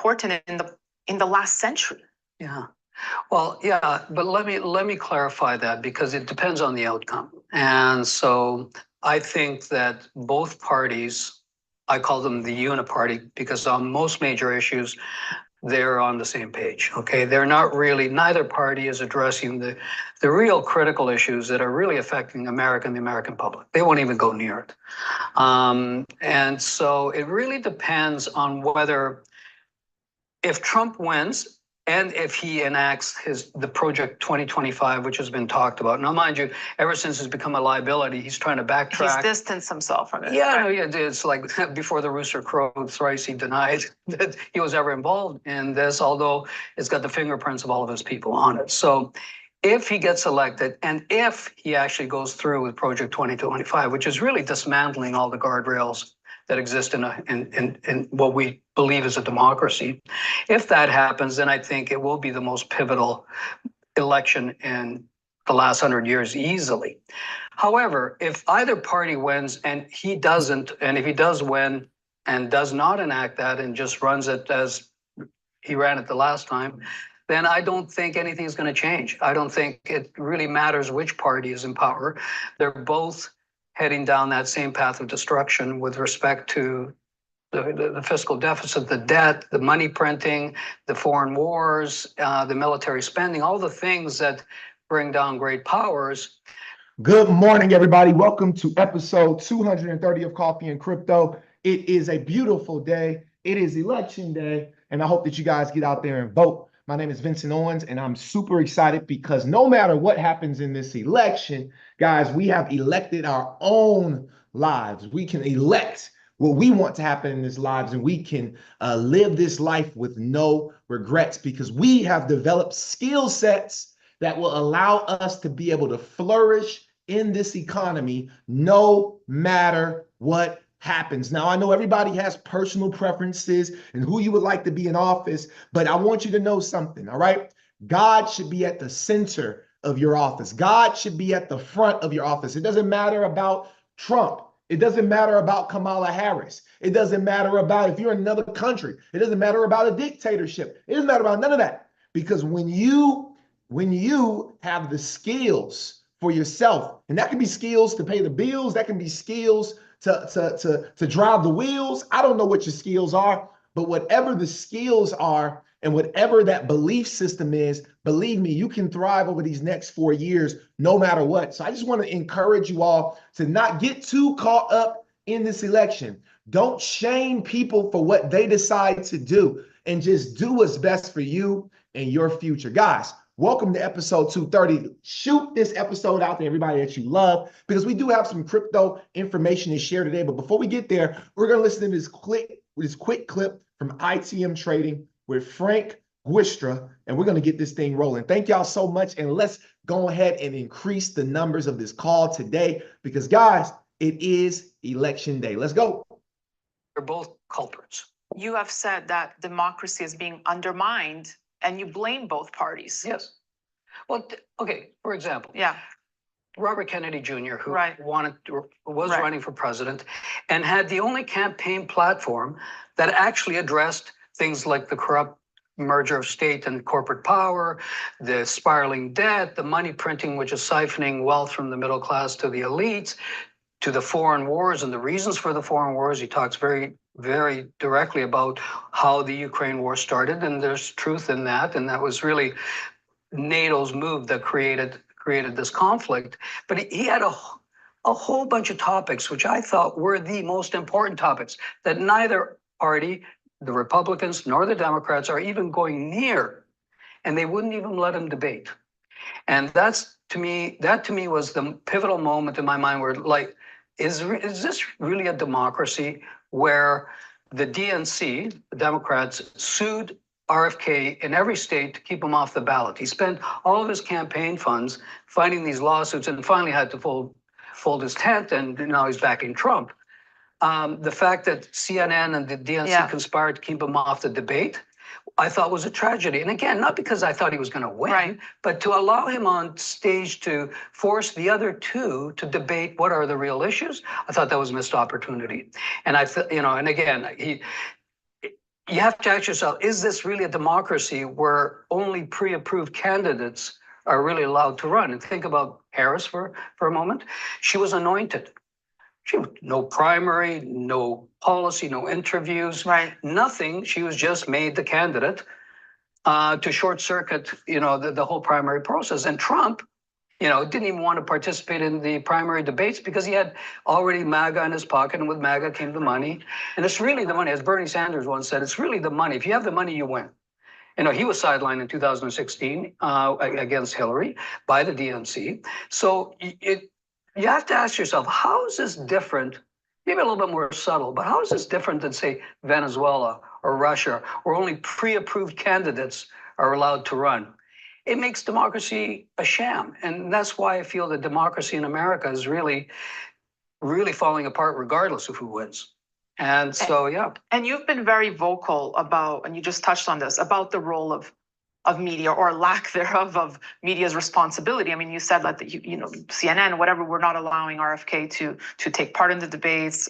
important in the last century. Yeah. Well, yeah, but let me clarify that because it depends on the outcome. And so I think that both parties, I call them the uniparty because on most major issues, they're on the same page. Okay, they're not really. Neither party is addressing the real critical issues that are really affecting the American public. They won't even go near it. And so it really depends on whether, if Trump wins and if he enacts the Project 2025, which has been talked about. Now, mind you, ever since it's become a liability, he's trying to backtrack. He's distanced himself from it. Yeah, no, yeah, it's like before the rooster crowed thrice, he denied that he was ever involved in this, although it's got the fingerprints of all of his people on it. So if he gets elected and if he actually goes through with Project 2025, which is really dismantling all the guardrails that exist in what we believe is a democracy. If that happens, then I think it will be the most pivotal election in the last 100 years easily. However, if either party wins and he doesn't, and if he does win and does not enact that and just runs it as he ran it the last time, then I don't think anything is going to change. I don't think it really matters which party is in power. They're both heading down that same path of destruction with respect to the fiscal deficit, the debt, the money printing, the foreign wars, the military spending, all the things that bring down great powers. Good morning, everybody. Welcome to episode 230 of Coffee and Crypto. It is a beautiful day. It is election day, and I hope that you guys get out there and vote. My name is Vincent Owens, and I'm super excited because no matter what happens in this election, guys, we have elected our own lives. We can elect what we want to happen in this lives, and we can live this life with no regrets because we have developed skill sets that will allow us to be able to flourish in this economy no matter what happens. Now, I know everybody has personal preferences and who you would like to be in office, but I want you to know something, all right? God should be at the center of your office. God should be at the front of your office. It doesn't matter about Trump. It doesn't matter about Kamala Harris. It doesn't matter about if you're in another country. It doesn't matter about a dictatorship. It doesn't matter about none of that. Because when you have the skills for yourself, and that can be skills to pay the bills, that can be skills to drive the wheels. I don't know what your skills are, but whatever the skills are and whatever that belief system is, believe me, you can thrive over these next 4 years, no matter what. So I just want to encourage you all to not get too caught up in this election. Don't shame people for what they decide to do and just do what's best for you and your future. Guys, welcome to episode 230. Shoot this episode out to everybody that you love because we do have some crypto information to share today. But before we get there, we're going to listen to this quick clip from ITM Trading with Frank Guistra, and we're going to get this thing rolling. Thank y'all so much, and let's go ahead and increase the numbers of this call today because, guys, it is election day. Let's go. They're both culprits. You have said that democracy is being undermined, and you blame both parties. Yes. Well, okay, for example. Yeah. Robert Kennedy Jr., who was Right. running for president and had the only campaign platform that actually addressed things like the corrupt merger of state and corporate power, the spiraling debt, the money printing, which is siphoning wealth from the middle class to the elites, to the foreign wars and the reasons for the foreign wars. He talks very, very directly about how the Ukraine war started, and there's truth in that, and that was really NATO's move that created this conflict. But he had a whole bunch of topics which I thought were the most important topics that neither party, the Republicans nor the Democrats, are even going near, and they wouldn't even let him debate. And that to me was the pivotal moment in my mind where, like, is this really a democracy where the DNC, the Democrats, sued RFK in every state to keep him off the ballot? He spent all of his campaign funds fighting these lawsuits and finally had to fold his tent, and now he's backing Trump. The fact that CNN and the DNC conspired to keep him off the debate, I thought was a tragedy. And again, not because I thought he was going to win, but to allow him on stage to force the other two to debate what are the real issues, I thought that was a missed opportunity. And and again, you have to ask yourself, is this really a democracy where only pre-approved candidates are really allowed to run? And think about Harris for a moment. She was anointed. She no primary, no policy, no interviews, Right. nothing. She was just made the candidate to short circuit, the whole primary process. And Trump, didn't even want to participate in the primary debates because he had already MAGA in his pocket, and with MAGA came the money. And it's really the money, as Bernie Sanders once said, it's really the money. If you have the money, you win. He was sidelined in 2016 against Hillary by the DNC. So you have to ask yourself, how is this different? Maybe a little bit more subtle, but how is this different than, say, Venezuela or Russia, where only pre-approved candidates are allowed to run? It makes democracy a sham. And that's why I feel that democracy in America is really, really falling apart regardless of who wins. And so, yeah. And you've been very vocal about, and you just touched on this, about the role of media, or lack thereof, of media's responsibility. I mean, you said that CNN, whatever, we're not allowing RFK to take part in the debates.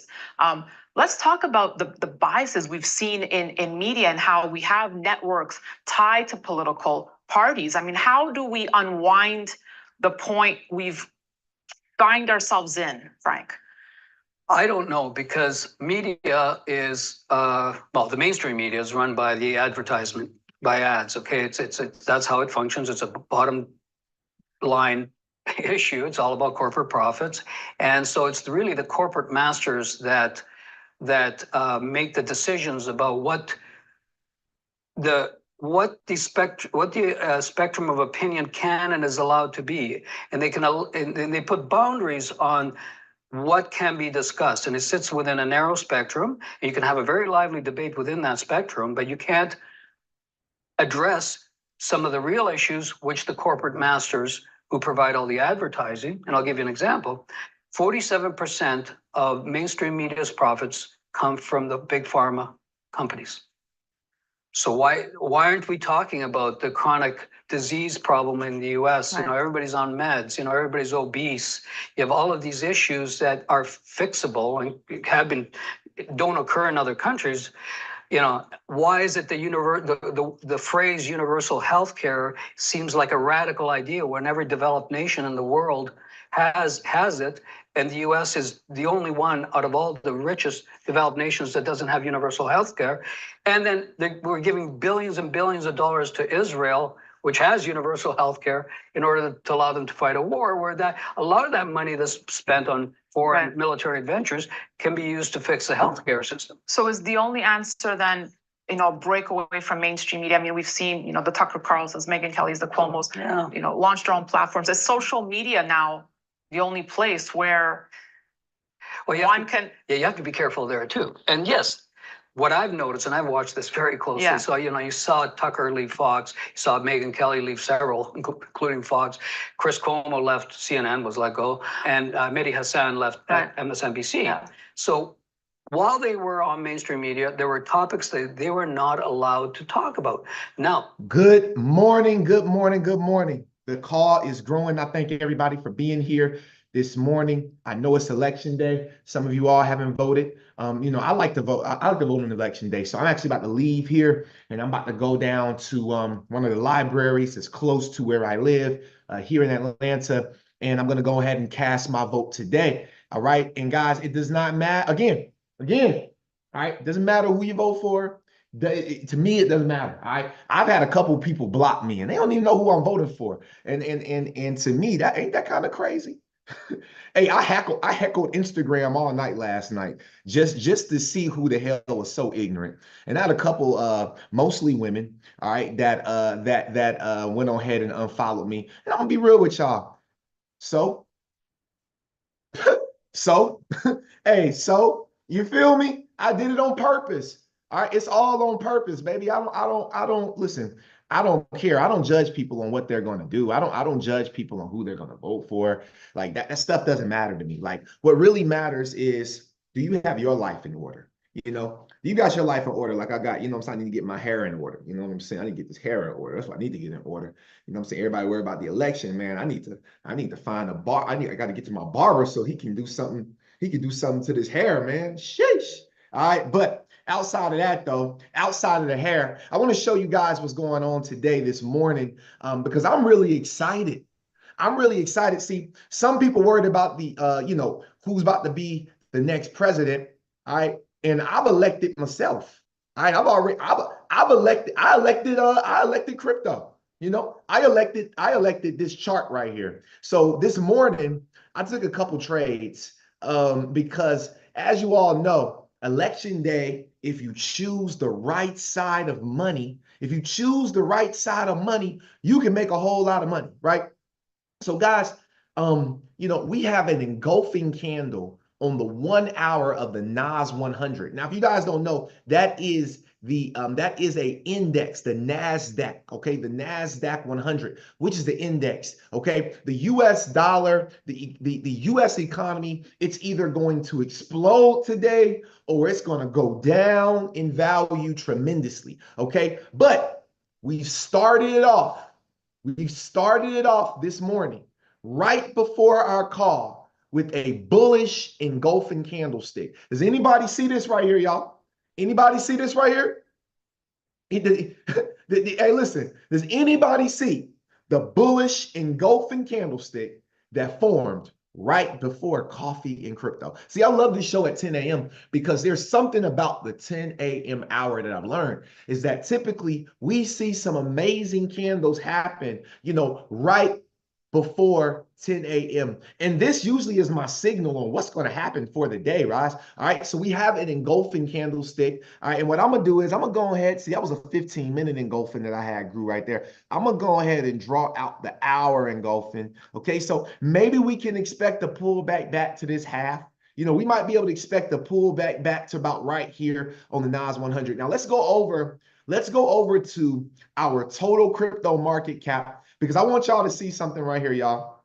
Let's talk about the biases we've seen in media and how we have networks tied to political parties. I mean, how do we unwind the point we've find ourselves in, Frank? I don't know, because media is, the mainstream media is run by the advertisement, by ads. Okay, it's that's how it functions. It's a bottom line issue. It's all about corporate profits, and so it's really the corporate masters that make the decisions about what the spectrum of opinion can and is allowed to be, and they put boundaries on what can be discussed, and it sits within a narrow spectrum. And you can have a very lively debate within that spectrum, but you can't address some of the real issues which the corporate masters who provide all the advertising. And I'll give you an example. 47% of mainstream media's profits come from the big pharma companies. So why aren't we talking about the chronic disease problem in the US? Right. Everybody's on meds, everybody's obese. You have all of these issues that are fixable and don't occur in other countries. Why is it the phrase universal health care seems like a radical idea when every developed nation in the world has it, and the US is the only one out of all the richest developed nations that doesn't have universal health care? And then we're giving billions and billions of dollars to Israel, which has universal health care, in order to allow them to fight a war, where a lot of that money that's spent on foreign Right. military adventures can be used to fix the healthcare system. So is the only answer then, break away from mainstream media? I mean, we've seen, the Tucker Carlsons, Megyn Kelly's, the Cuomo's, launched their own platforms. Is social media now the only place where one can? Yeah, you have to be careful there too. And yes, what I've noticed, and I've watched this very closely, Yeah. so you saw Tucker leave Fox, you saw Megyn Kelly leave several, including Fox. Chris Cuomo left CNN, was let go, and Mehdi Hassan left MSNBC. Yeah. So while they were on mainstream media, there were topics that they were not allowed to talk about. Now, good morning, good morning, good morning. The call is growing. I thank everybody for being here this morning. I know it's election day. Some of you all haven't voted. I like to vote. I like to vote on election day. So I'm actually about to leave here, and I'm about to go down to one of the libraries that's close to where I live here in Atlanta. And I'm going to go ahead and cast my vote today. All right. And guys, it does not matter. Again, all right. It doesn't matter who you vote for. To me, it doesn't matter. I've had a couple people block me, and they don't even know who I'm voting for. And to me, that ain't that kind of crazy. Hey, I heckled Instagram all night last night just to see who the hell was so ignorant. And I had a couple, mostly women, all right, that went on ahead and unfollowed me. And I'm gonna be real with y'all. So, hey, so you feel me? I did it on purpose. All right, it's all on purpose, baby. I don't listen. I don't care. I don't judge people on what they're going to do. I don't judge people on who they're going to vote for. Like that stuff doesn't matter to me. Like what really matters is, do you have your life in order? You got your life in order. Like I got, what I'm saying, I need to get my hair in order. You know what I'm saying? I need to get this hair in order. That's what I need to get in order. You know what I'm saying? Everybody worry about the election, man. I need to find a bar. I got to get to my barber so he can do something. He can do something to this hair, man. Sheesh. All right. But Outside of that, though, outside of the hair, I want to show you guys what's going on today, this morning, because I'm really excited. I'm really excited. See, some people worried about the, who's about to be the next president. All right, and I've elected myself. All right, I elected crypto. I elected this chart right here. So this morning, I took a couple trades because, as you all know, election day, if you choose the right side of money, you can make a whole lot of money, right? So guys, we have an engulfing candle on the 1 hour of the Nas 100. Now, if you guys don't know, that is a index, the Nasdaq, okay, the Nasdaq 100, which is the index, okay. The U.S. dollar, the U.S. economy, it's either going to explode today or it's going to go down in value tremendously, okay. But we've started it off. We started it off this morning, right before our call, with a bullish engulfing candlestick. Does anybody see this right here, y'all? Anybody see this right here? Hey, listen, does anybody see the bullish engulfing candlestick that formed right before coffee and crypto? See, I love this show at 10 a.m. because there's something about the 10 a.m. hour that I've learned is that typically we see some amazing candles happen, right before 10 a.m. And this usually is my signal on what's going to happen for the day, right? All right, so we have an engulfing candlestick. All right, and what I'm going to do is I'm going to go ahead. See, that was a 15-minute engulfing that I had grew right there. I'm going to go ahead and draw out the hour engulfing. Okay, so maybe we can expect a pullback back to this half. We might be able to expect a pullback back to about right here on the Nas 100. Now, let's go over to our total crypto market cap, because I want y'all to see something right here, y'all.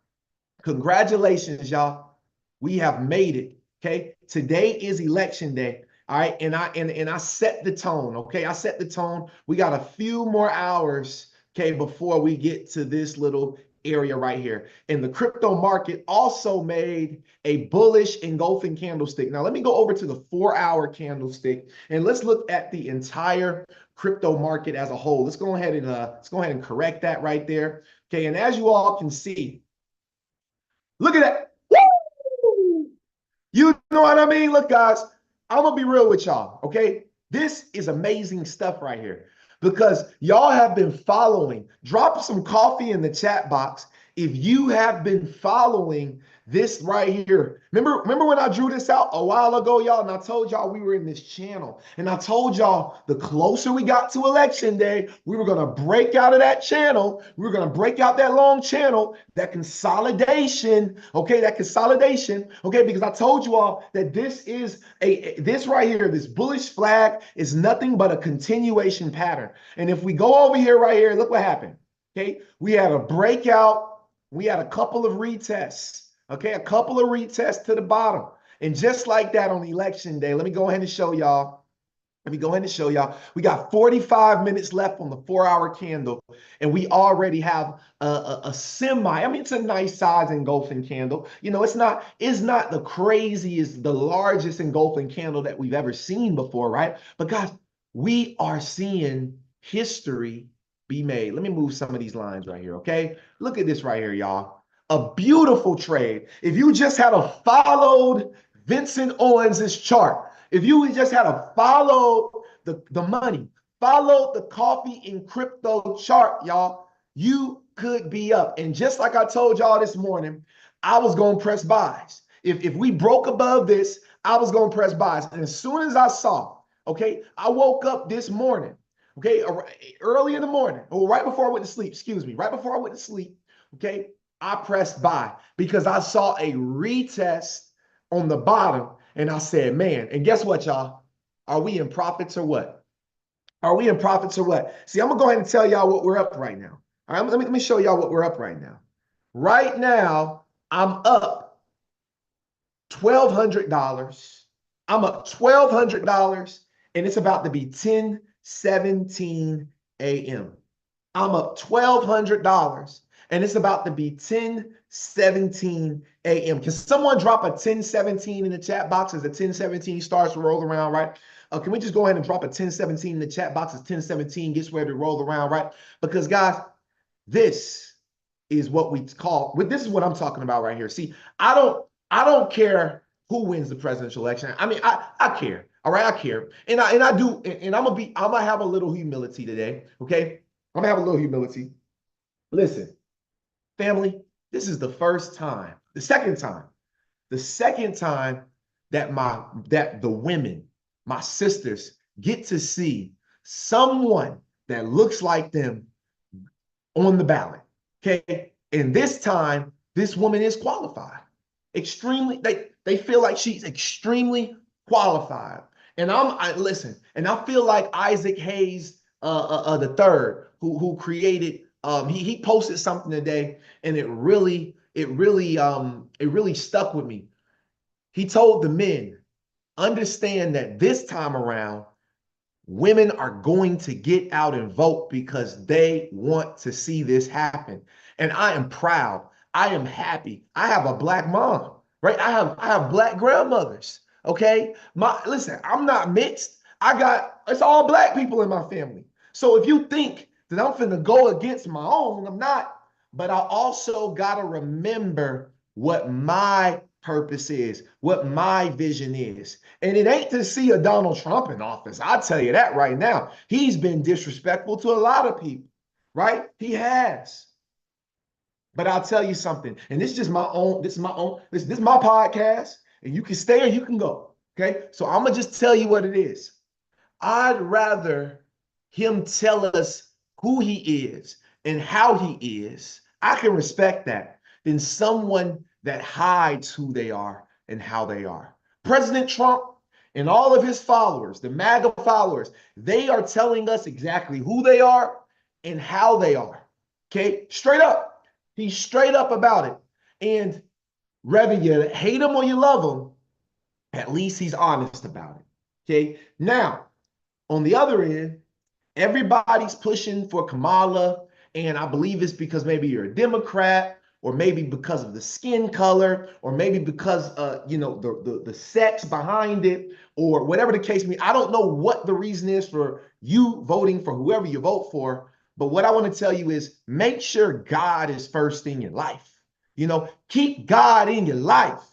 Congratulations, y'all. We have made it. Okay. Today is election day. All right. And I set the tone. Okay. I set the tone. We got a few more hours, okay, before we get to this little area right here. And the crypto market also made a bullish engulfing candlestick. Now let me go over to the 4-hour candlestick and let's look at the entire crypto market as a whole. Let's go ahead and correct that right there. Okay, and as you all can see, look at that. Woo! You know what I mean? Look, guys, I'm gonna be real with y'all. Okay, this is amazing stuff right here because y'all have been following. Drop some coffee in the chat box if you have been following this right here. Remember when I drew this out a while ago, y'all, and I told y'all we were in this channel, and I told y'all the closer we got to election day, we were going to break out of that channel. We were going to break out that long channel, that consolidation, okay, because I told you all that this right here, this bullish flag is nothing but a continuation pattern. And if we go over here right here, look what happened. Okay, we had a breakout. We had a couple of retests. Okay, a couple of retests to the bottom. And just like that on election day, let me go ahead and show y'all. We got 45 minutes left on the 4-hour candle, and we already have a semi. I mean, it's a nice size engulfing candle. It's not the craziest, the largest engulfing candle that we've ever seen before, right? But guys, we are seeing history be made. Let me move some of these lines right here, okay? Look at this right here, y'all. A beautiful trade. If you just had followed Vincent Owens' chart, if you just had followed the money, followed the coffee and crypto chart, y'all, you could be up. And just like I told y'all this morning, I was going to press buys. If we broke above this, I was going to press buys. And as soon as I saw, okay, I woke up this morning, okay, early in the morning, or right before I went to sleep, okay, I pressed buy because I saw a retest on the bottom and I said, man, and guess what, y'all? Are we in profits or what? See, I'm gonna go ahead and tell y'all what we're up right now. All right, let me show y'all what we're up right now. Right now, I'm up $1,200. I'm up $1,200 and it's about to be 10:17 a.m. I'm up $1,200 and it's about to be 10:17 a.m. Can someone drop a 10:17 in the chat box as the 10:17 starts to roll around, right? Can we just go ahead and drop a 1017 in the chat box? It's 1017, gets ready to roll around, right? Because guys, this is what we call, this is what I'm talking about right here. See, I don't care who wins the presidential election. I mean, I care. All right, I care. And I do, and I'm gonna have a little humility today. Okay. I'm gonna have a little humility. Listen, family, this is the second time that the women, my sisters, get to see someone that looks like them on the ballot. Okay. And this time, this woman is qualified. Extremely, they feel like she's extremely qualified. And listen, and I feel like Isaac Hayes the third, who created he posted something today, and it really stuck with me. He told the men, understand that this time around, women are going to get out and vote because they want to see this happen. And I am proud. I am happy. I have a Black mom, right? I have Black grandmothers. Okay. Listen, I'm not mixed. It's all Black people in my family. So if you think that I'm finna go against my own, I'm not. But I also gotta remember what my purpose is, what my vision is. And it ain't to see a Donald Trump in office. I'll tell you that right now. He's been disrespectful to a lot of people, right? He has. But I'll tell you something, and this is just this is my podcast, and you can stay or you can go. Okay. So I'm gonna just tell you what it is. I'd rather him tell us who he is and how he is. I can respect that than someone that hides who they are and how they are. President Trump and all of his followers, the MAGA followers, they are telling us exactly who they are and how they are. Okay, straight up. He's straight up about it. And whether you hate him or you love him, at least he's honest about it. Okay, now on the other end, everybody's pushing for Kamala, and I believe it's because maybe you're a Democrat, or maybe because of the skin color, or maybe because the sex behind it, or whatever the case may be. I don't know what the reason is for you voting for whoever you vote for, but what I want to tell you is make sure God is first in your life. Keep God in your life,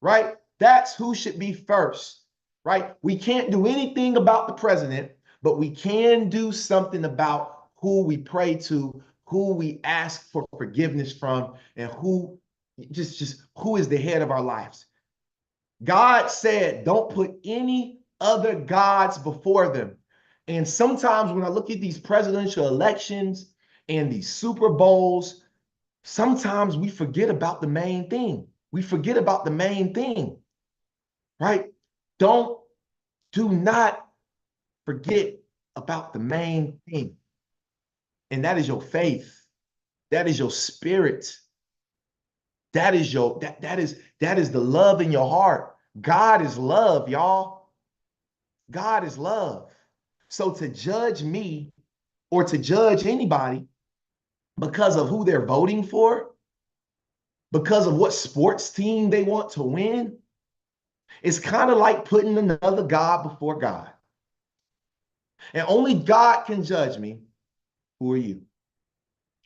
right? That's who should be first, right? We can't do anything about the president, but we can do something about who we pray to, who we ask for forgiveness from, and who who is the head of our lives. God said, don't put any other gods before them. And sometimes when I look at these presidential elections and these Super Bowls, sometimes we forget about the main thing. We forget about the main thing, right? Do not forget about the main thing. And that is your faith. That is your spirit. That is the love in your heart. God is love, y'all. God is love. So to judge me or to judge anybody because of who they're voting for, because of what sports team they want to win, it's kind of like putting another God before God. And only God can judge me. Who are you?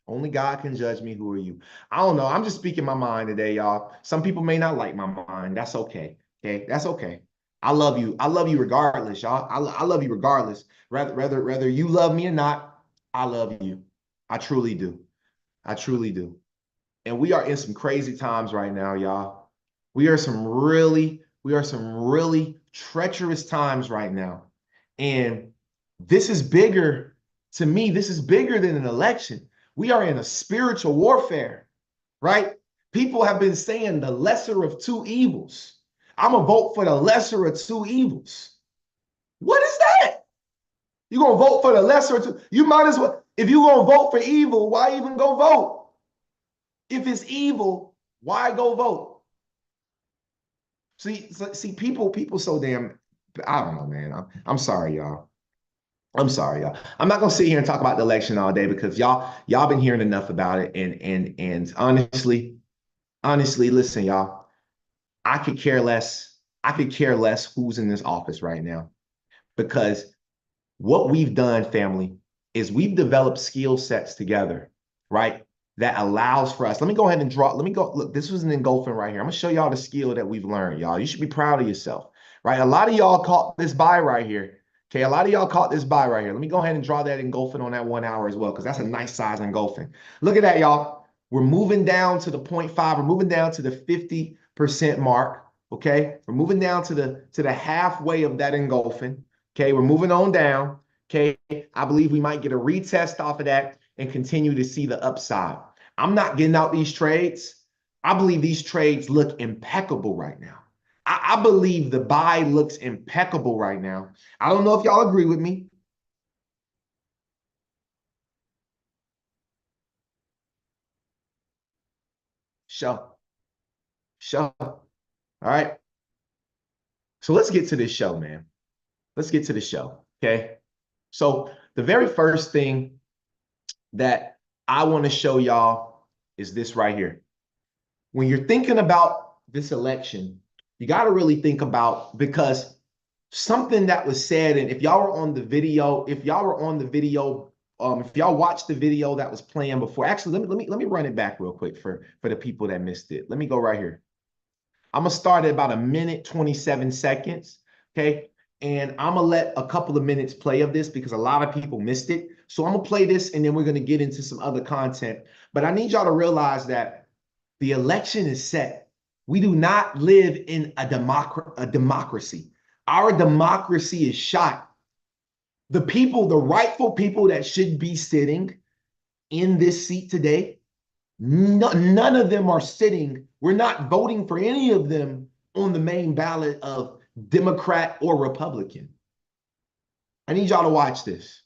Only God can judge me. Who are you? I don't know. I'm just speaking my mind today, y'all. Some people may not like my mind. That's okay. Okay. That's okay. I love you. I love you regardless, y'all. I love you regardless. Whether you love me or not, I love you. I truly do. I truly do. And we are in some crazy times right now, y'all. We are some really treacherous times right now. And this is bigger, to me, this is bigger than an election. We are in a spiritual warfare, right? People have been saying the lesser of two evils. I'm going to vote for the lesser of two evils. What is that? You're going to vote for the lesser of two? You might as well, if you're going to vote for evil, why even go vote? If it's evil, why go vote? See, people so damn, I don't know, man. I'm sorry, y'all. I'm sorry, y'all. I'm not gonna sit here and talk about the election all day because y'all been hearing enough about it. And honestly, listen, y'all, I could care less. I could care less who's in this office right now. because what we've done, family, is we've developed skill sets together, right? That allows for us. Let me go ahead and draw. Let me go. Look, this was an engulfing right here. I'm gonna show y'all the skill that we've learned, y'all. You should be proud of yourself, right? A lot of y'all caught this buy right here. Okay, a lot of y'all caught this buy right here. Let me go ahead and draw that engulfing on that 1 hour as well, because that's a nice size engulfing. Look at that, y'all. We're moving down to the 0.5. We're moving down to the 50% mark. Okay, we're moving down to the halfway of that engulfing. Okay, we're moving on down. Okay, I believe we might get a retest off of that and continue to see the upside. I'm not getting out these trades. I believe these trades look impeccable right now. I believe the buy looks impeccable right now. I don't know if y'all agree with me. Show. All right. So let's get to this show, man. Let's get to the show. Okay. So the very first thing that I want to show y'all is this right here. When you're thinking about this election, you got to really think about, because something that was said, and if y'all were on the video, if y'all watched the video that was playing before, actually, let me run it back real quick for the people that missed it. Let me go right here. I'm gonna start at about 1 minute 27 seconds. Okay. And I'm gonna let a couple of minutes play of this because a lot of people missed it. So I'm gonna play this and then we're gonna get into some other content. But I need y'all to realize that the election is set. We do not live in a democracy. Our democracy is shot. The people, the rightful people that should be sitting in this seat today, none of them are sitting. We're not voting for any of them on the main ballot of Democrat or Republican. I need y'all to watch this.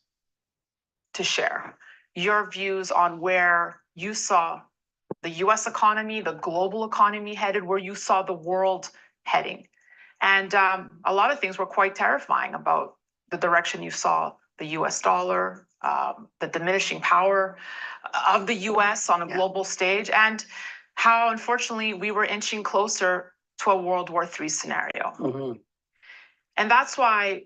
To share your views on where you saw the US economy, the global economy headed, where you saw the world heading. And a lot of things were quite terrifying about the direction you saw the US dollar, the diminishing power of the US on a global stage, and how unfortunately we were inching closer to a World War III scenario. Mm-hmm. And that's why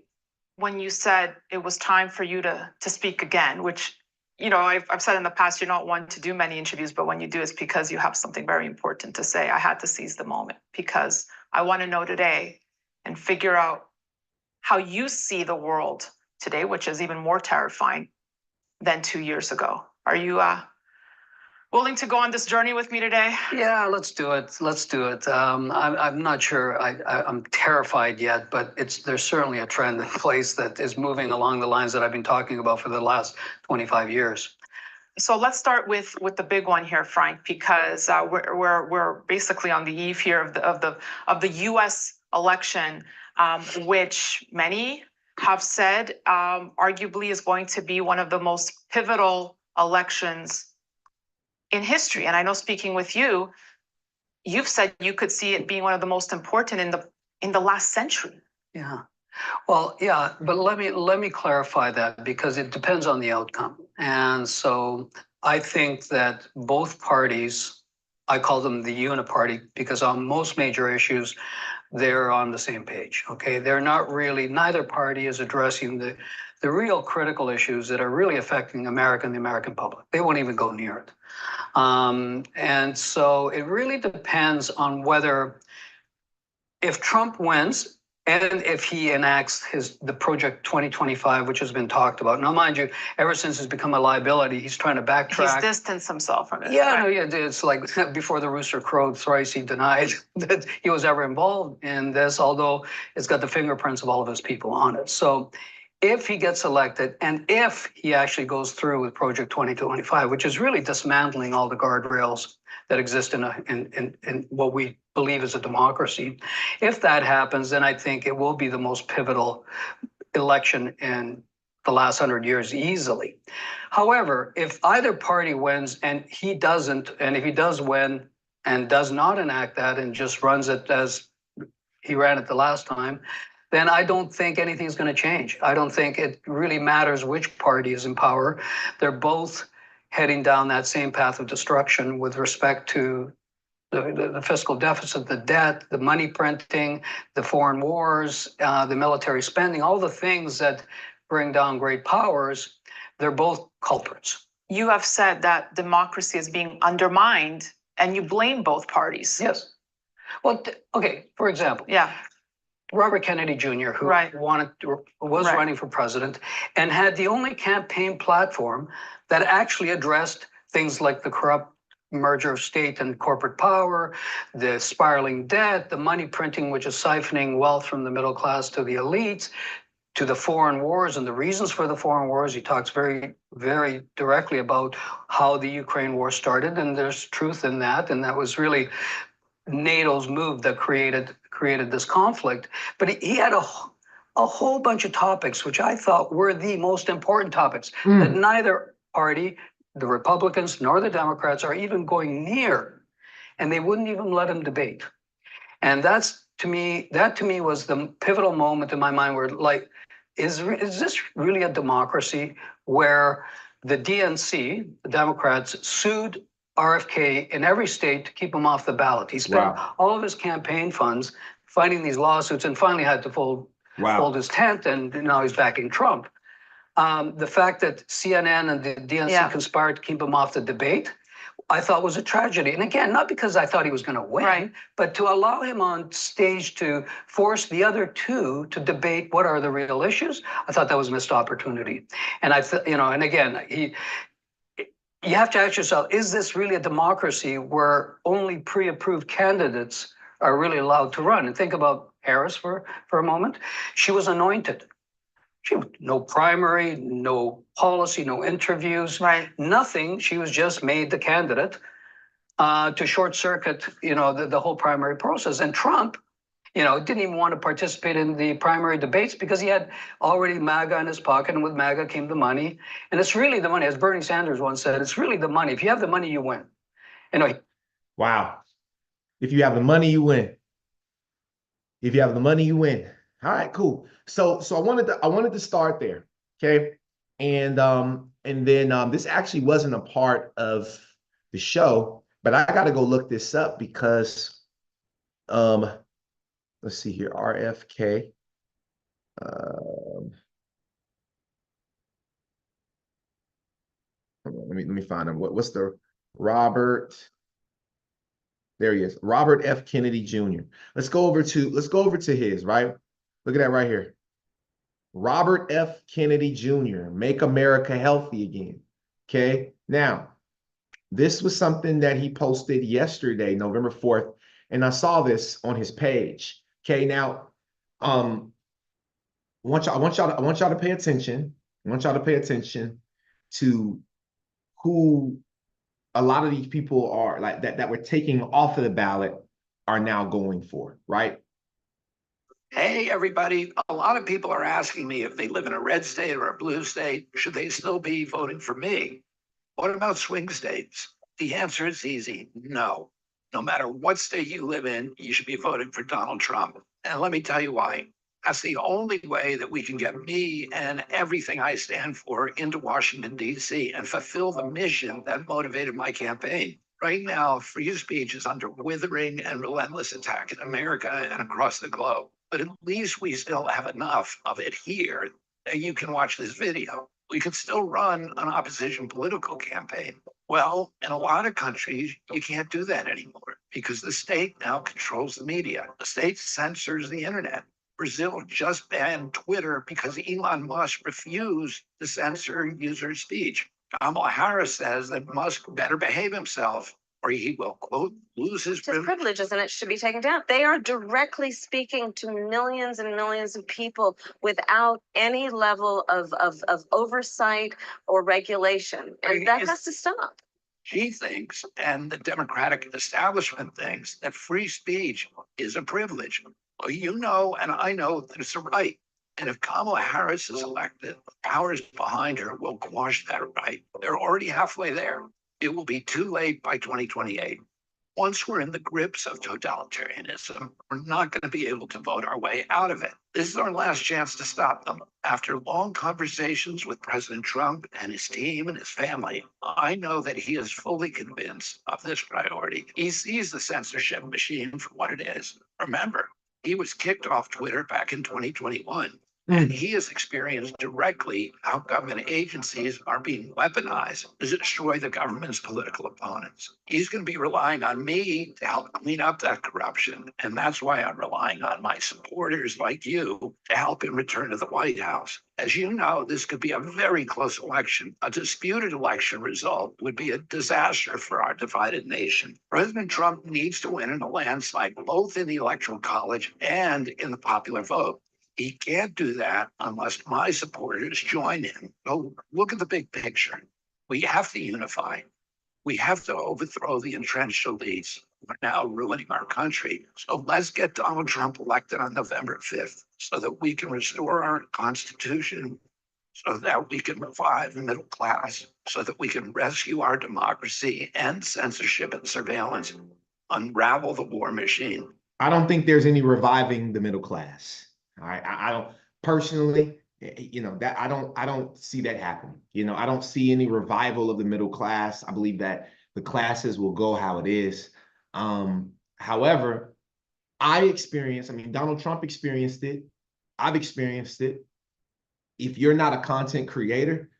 when you said it was time for you to speak again, which, you know, I've said in the past, you're not one to do many interviews, but when you do, it's because you have something very important to say. I had to seize the moment because I want to know today and figure out how you see the world today, which is even more terrifying than 2 years ago. Are you willing to go on this journey with me today? Yeah, let's do it. Let's do it. I'm not sure I'm terrified yet, but there's certainly a trend in place that is moving along the lines that I've been talking about for the last 25 years. So let's start with the big one here, Frank, because we're basically on the eve here of the U.S. election, which many have said arguably is going to be one of the most pivotal elections in history. And I know, speaking with you, you've said you could see it being one of the most important in the last century. Yeah. Well, yeah, but let me clarify that, because it depends on the outcome. And so I think that both parties, I call them the uniparty, because on most major issues, they're on the same page. Okay, they're not really, neither party is addressing the real critical issues that are really affecting America and the American public. They won't even go near it. And so it really depends on whether, if Trump wins, and if he enacts the Project 2025, which has been talked about. Now, mind you, ever since it's become a liability, he's trying to backtrack. He's distanced himself from it. Yeah, right? Yeah, it's like before the rooster crowed thrice, he denied that he was ever involved in this, although it's got the fingerprints of all of his people on it. So if he gets elected, and if he actually goes through with Project 2025, which is really dismantling all the guardrails that exist in what we believe is a democracy. If that happens, then I think it will be the most pivotal election in the last 100 years easily. However, if either party wins and he doesn't, and if he does win and does not enact that and just runs it as he ran it the last time, then I don't think anything's going to change. I don't think it really matters which party is in power. They're both heading down that same path of destruction with respect to the fiscal deficit, the debt, the money printing, the foreign wars, the military spending, all the things that bring down great powers, they're both culprits. You have said that democracy is being undermined and you blame both parties. Yes. Well, okay, for example. Yeah. Robert Kennedy Jr., who was running for president and had the only campaign platform that actually addressed things like the corrupt merger of state and corporate power, the spiraling debt, the money printing, which is siphoning wealth from the middle class to the elites, to the foreign wars and the reasons for the foreign wars. He talks very, very directly about how the Ukraine war started, and there's truth in that, and that was really NATO's move that created this conflict. But he had a whole bunch of topics which I thought were the most important topics that neither party, the Republicans nor the Democrats, are even going near, and they wouldn't even let him debate. And that to me was the pivotal moment in my mind where, like, is this really a democracy where the DNC, the Democrats, sued RFK in every state to keep him off the ballot? He spent all of his campaign funds fighting these lawsuits and finally had to fold his tent, and now he's backing Trump. The fact that CNN and the DNC conspired to keep him off the debate, I thought was a tragedy. And again, not because I thought he was going to win, but to allow him on stage to force the other two to debate what are the real issues, I thought that was a missed opportunity. And and again, you have to ask yourself, is this really a democracy where only pre-approved candidates are really allowed to run? And think about Harris for a moment. She was anointed. She no primary, no policy, no interviews, nothing. She was just made the candidate to short circuit, the whole primary process. And Trump, didn't even want to participate in the primary debates because he had already MAGA in his pocket, and with MAGA came the money. And it's really the money, as Bernie Sanders once said, it's really the money. If you have the money, you win. Wow. If you have the money, you win. If you have the money, you win. All right, cool. So I wanted to start there, okay? And then this actually wasn't a part of the show, but I got to go look this up because let's see here, RFK. Let me find him. What's the Robert? There he is, Robert F. Kennedy Jr. Let's go over to his, right? Look at that right here. Robert F. Kennedy Jr., Make America Healthy Again. Okay. Now, this was something that he posted yesterday, November 4th, and I saw this on his page. Okay. Now, I want y'all to pay attention. I want y'all to pay attention to who a lot of these people are, like that we're taking off of the ballot, are now going for, right? Hey, everybody. A lot of people are asking me if they live in a red state or a blue state, should they still be voting for me? What about swing states? The answer is easy. No. No matter what state you live in, you should be voting for Donald Trump. And let me tell you why. That's the only way that we can get me and everything I stand for into Washington, D.C. and fulfill the mission that motivated my campaign. Right now, free speech is under withering and relentless attack in America and across the globe. But at least we still have enough of it here that you can watch this video. We can still run an opposition political campaign. Well, in a lot of countries, you can't do that anymore because the state now controls the media. The state censors the internet. Brazil just banned Twitter because Elon Musk refused to censor user speech. Kamala Harris says that Musk better behave himself or he will, quote, lose his privileges and it should be taken down. They are directly speaking to millions and millions of people without any level of oversight or regulation. And that has to stop. She thinks, and the Democratic establishment thinks, that free speech is a privilege. Well, you know, and I know that it's a right. And if Kamala Harris is elected, the powers behind her will quash that right. They're already halfway there. It will be too late by 2028. Once we're in the grips of totalitarianism, we're not going to be able to vote our way out of it. This is our last chance to stop them. After long conversations with President Trump and his team and his family, I know that he is fully convinced of this priority. He sees the censorship machine for what it is. Remember, he was kicked off Twitter back in 2021. And he has experienced directly how government agencies are being weaponized to destroy the government's political opponents. He's going to be relying on me to help clean up that corruption. And that's why I'm relying on my supporters like you to help him return to the White House. As you know, this could be a very close election. A disputed election result would be a disaster for our divided nation. President Trump needs to win in a landslide, both in the Electoral College and in the popular vote. He can't do that unless my supporters join him. So look at the big picture. We have to unify. We have to overthrow the entrenched elites who are now ruining our country. So let's get Donald Trump elected on November 5th so that we can restore our Constitution, so that we can revive the middle class, so that we can rescue our democracy, end censorship and surveillance, unravel the war machine. I don't think there's any reviving the middle class. All right. I don't personally, that I don't see that happening. I don't see any revival of the middle class. I believe that the classes will go how it is. However, Donald Trump experienced it. I've experienced it. If you're not a content creator,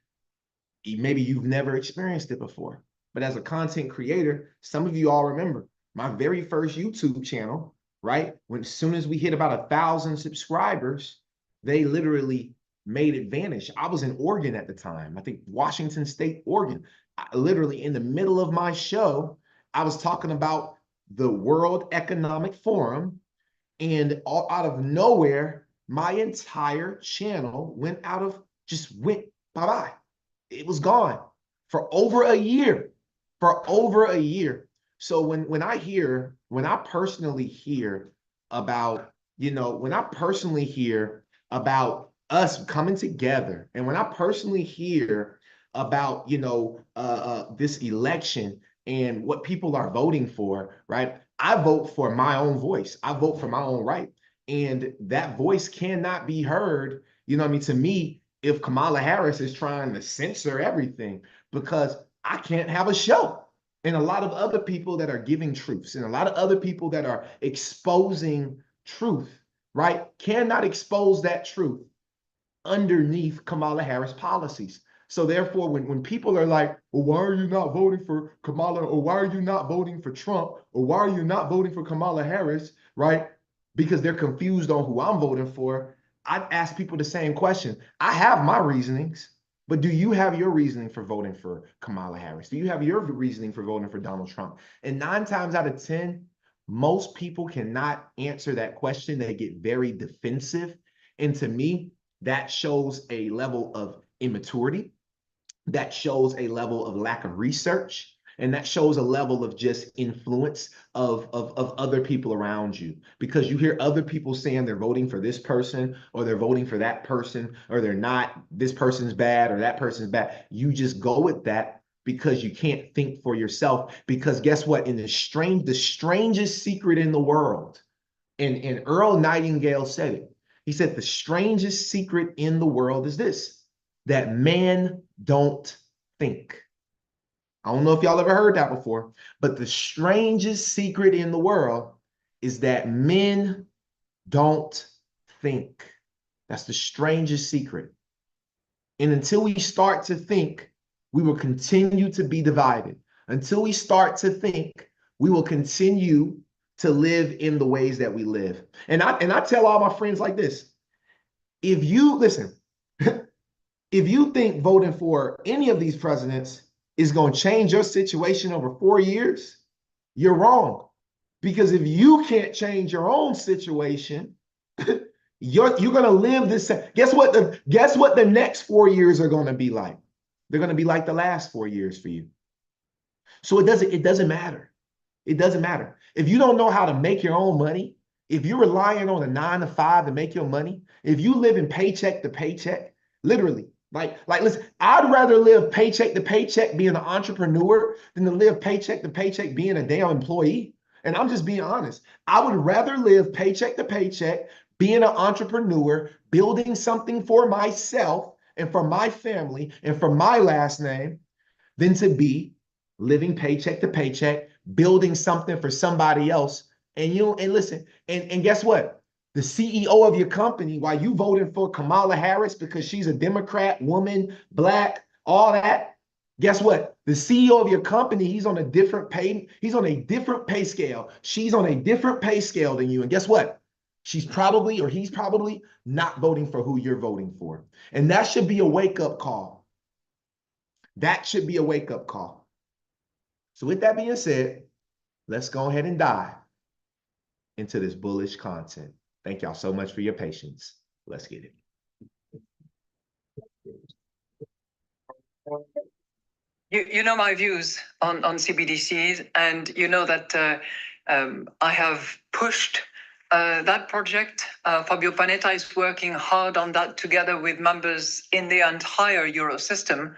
maybe you've never experienced it before. But as a content creator, some of you all remember my very first YouTube channel, right? As soon as we hit about 1,000 subscribers, they literally made it vanish. I was in Oregon at the time, I think Washington State, Oregon. Literally in the middle of my show, I was talking about the World Economic Forum, and out of nowhere, my entire channel went bye-bye. It was gone for over a year, So when I personally hear about us coming together, and when I personally hear about this election and what people are voting for, right? I vote for my own voice. I vote for my own right. And that voice cannot be heard, to me, if Kamala Harris is trying to censor everything, because I can't have a show. And a lot of other people that are giving truths, and a lot of other people that are exposing truth, right, cannot expose that truth underneath Kamala Harris policies. So therefore, when people are like, well, why are you not voting for Kamala? Or why are you not voting for Trump? Or why are you not voting for Kamala Harris, right? Because they're confused on who I'm voting for. I'd ask people the same question. I have my reasonings, but do you have your reasoning for voting for Kamala Harris? Do you have your reasoning for voting for Donald Trump? And 9 times out of 10, most people cannot answer that question. They get very defensive. And to me, that shows a level of immaturity. That shows a level of lack of research. And that shows a level of just influence of other people around you, because you hear other people saying they're voting for this person, or they're voting for that person, or they're not, this person's bad or that person's bad. You just go with that because you can't think for yourself. Because guess what? In the strangest secret in the world, and Earl Nightingale said it. He said, the strangest secret in the world is this, that men don't think. I don't know if y'all ever heard that before, but the strangest secret in the world is that men don't think. That's the strangest secret. And until we start to think, we will continue to be divided. Until we start to think, we will continue to live in the ways that we live. And I tell all my friends like this, if you think voting for any of these presidents is going to change your situation over 4 years, you're wrong. Because if you can't change your own situation, you're going to live this. Guess what the next 4 years are going to be like? They're going to be like the last 4 years for you. So it doesn't matter. It doesn't matter. If you don't know how to make your own money, if you're relying on a 9 to 5 to make your money, if you live in paycheck to paycheck, literally, Listen, I'd rather live paycheck to paycheck being an entrepreneur than to live paycheck to paycheck being a damn employee. And I'm just being honest. I would rather live paycheck to paycheck being an entrepreneur, building something for myself and for my family and for my last name than to be living paycheck to paycheck, building something for somebody else. And listen, and guess what? The CEO of your company, while you voting for Kamala Harris because she's a Democrat, woman, black, all that, guess what? The CEO of your company, he's on a different pay scale. She's on a different pay scale than you. And guess what? She's probably, or he's probably not voting for who you're voting for. And that should be a wake-up call. That should be a wake-up call. So with that being said, let's go ahead and dive into this bullish content. Thank y'all so much for your patience. Let's get it. You know my views on CBDCs, and you know that I have pushed that project. Fabio Panetta is working hard on that together with members in the entire Eurosystem,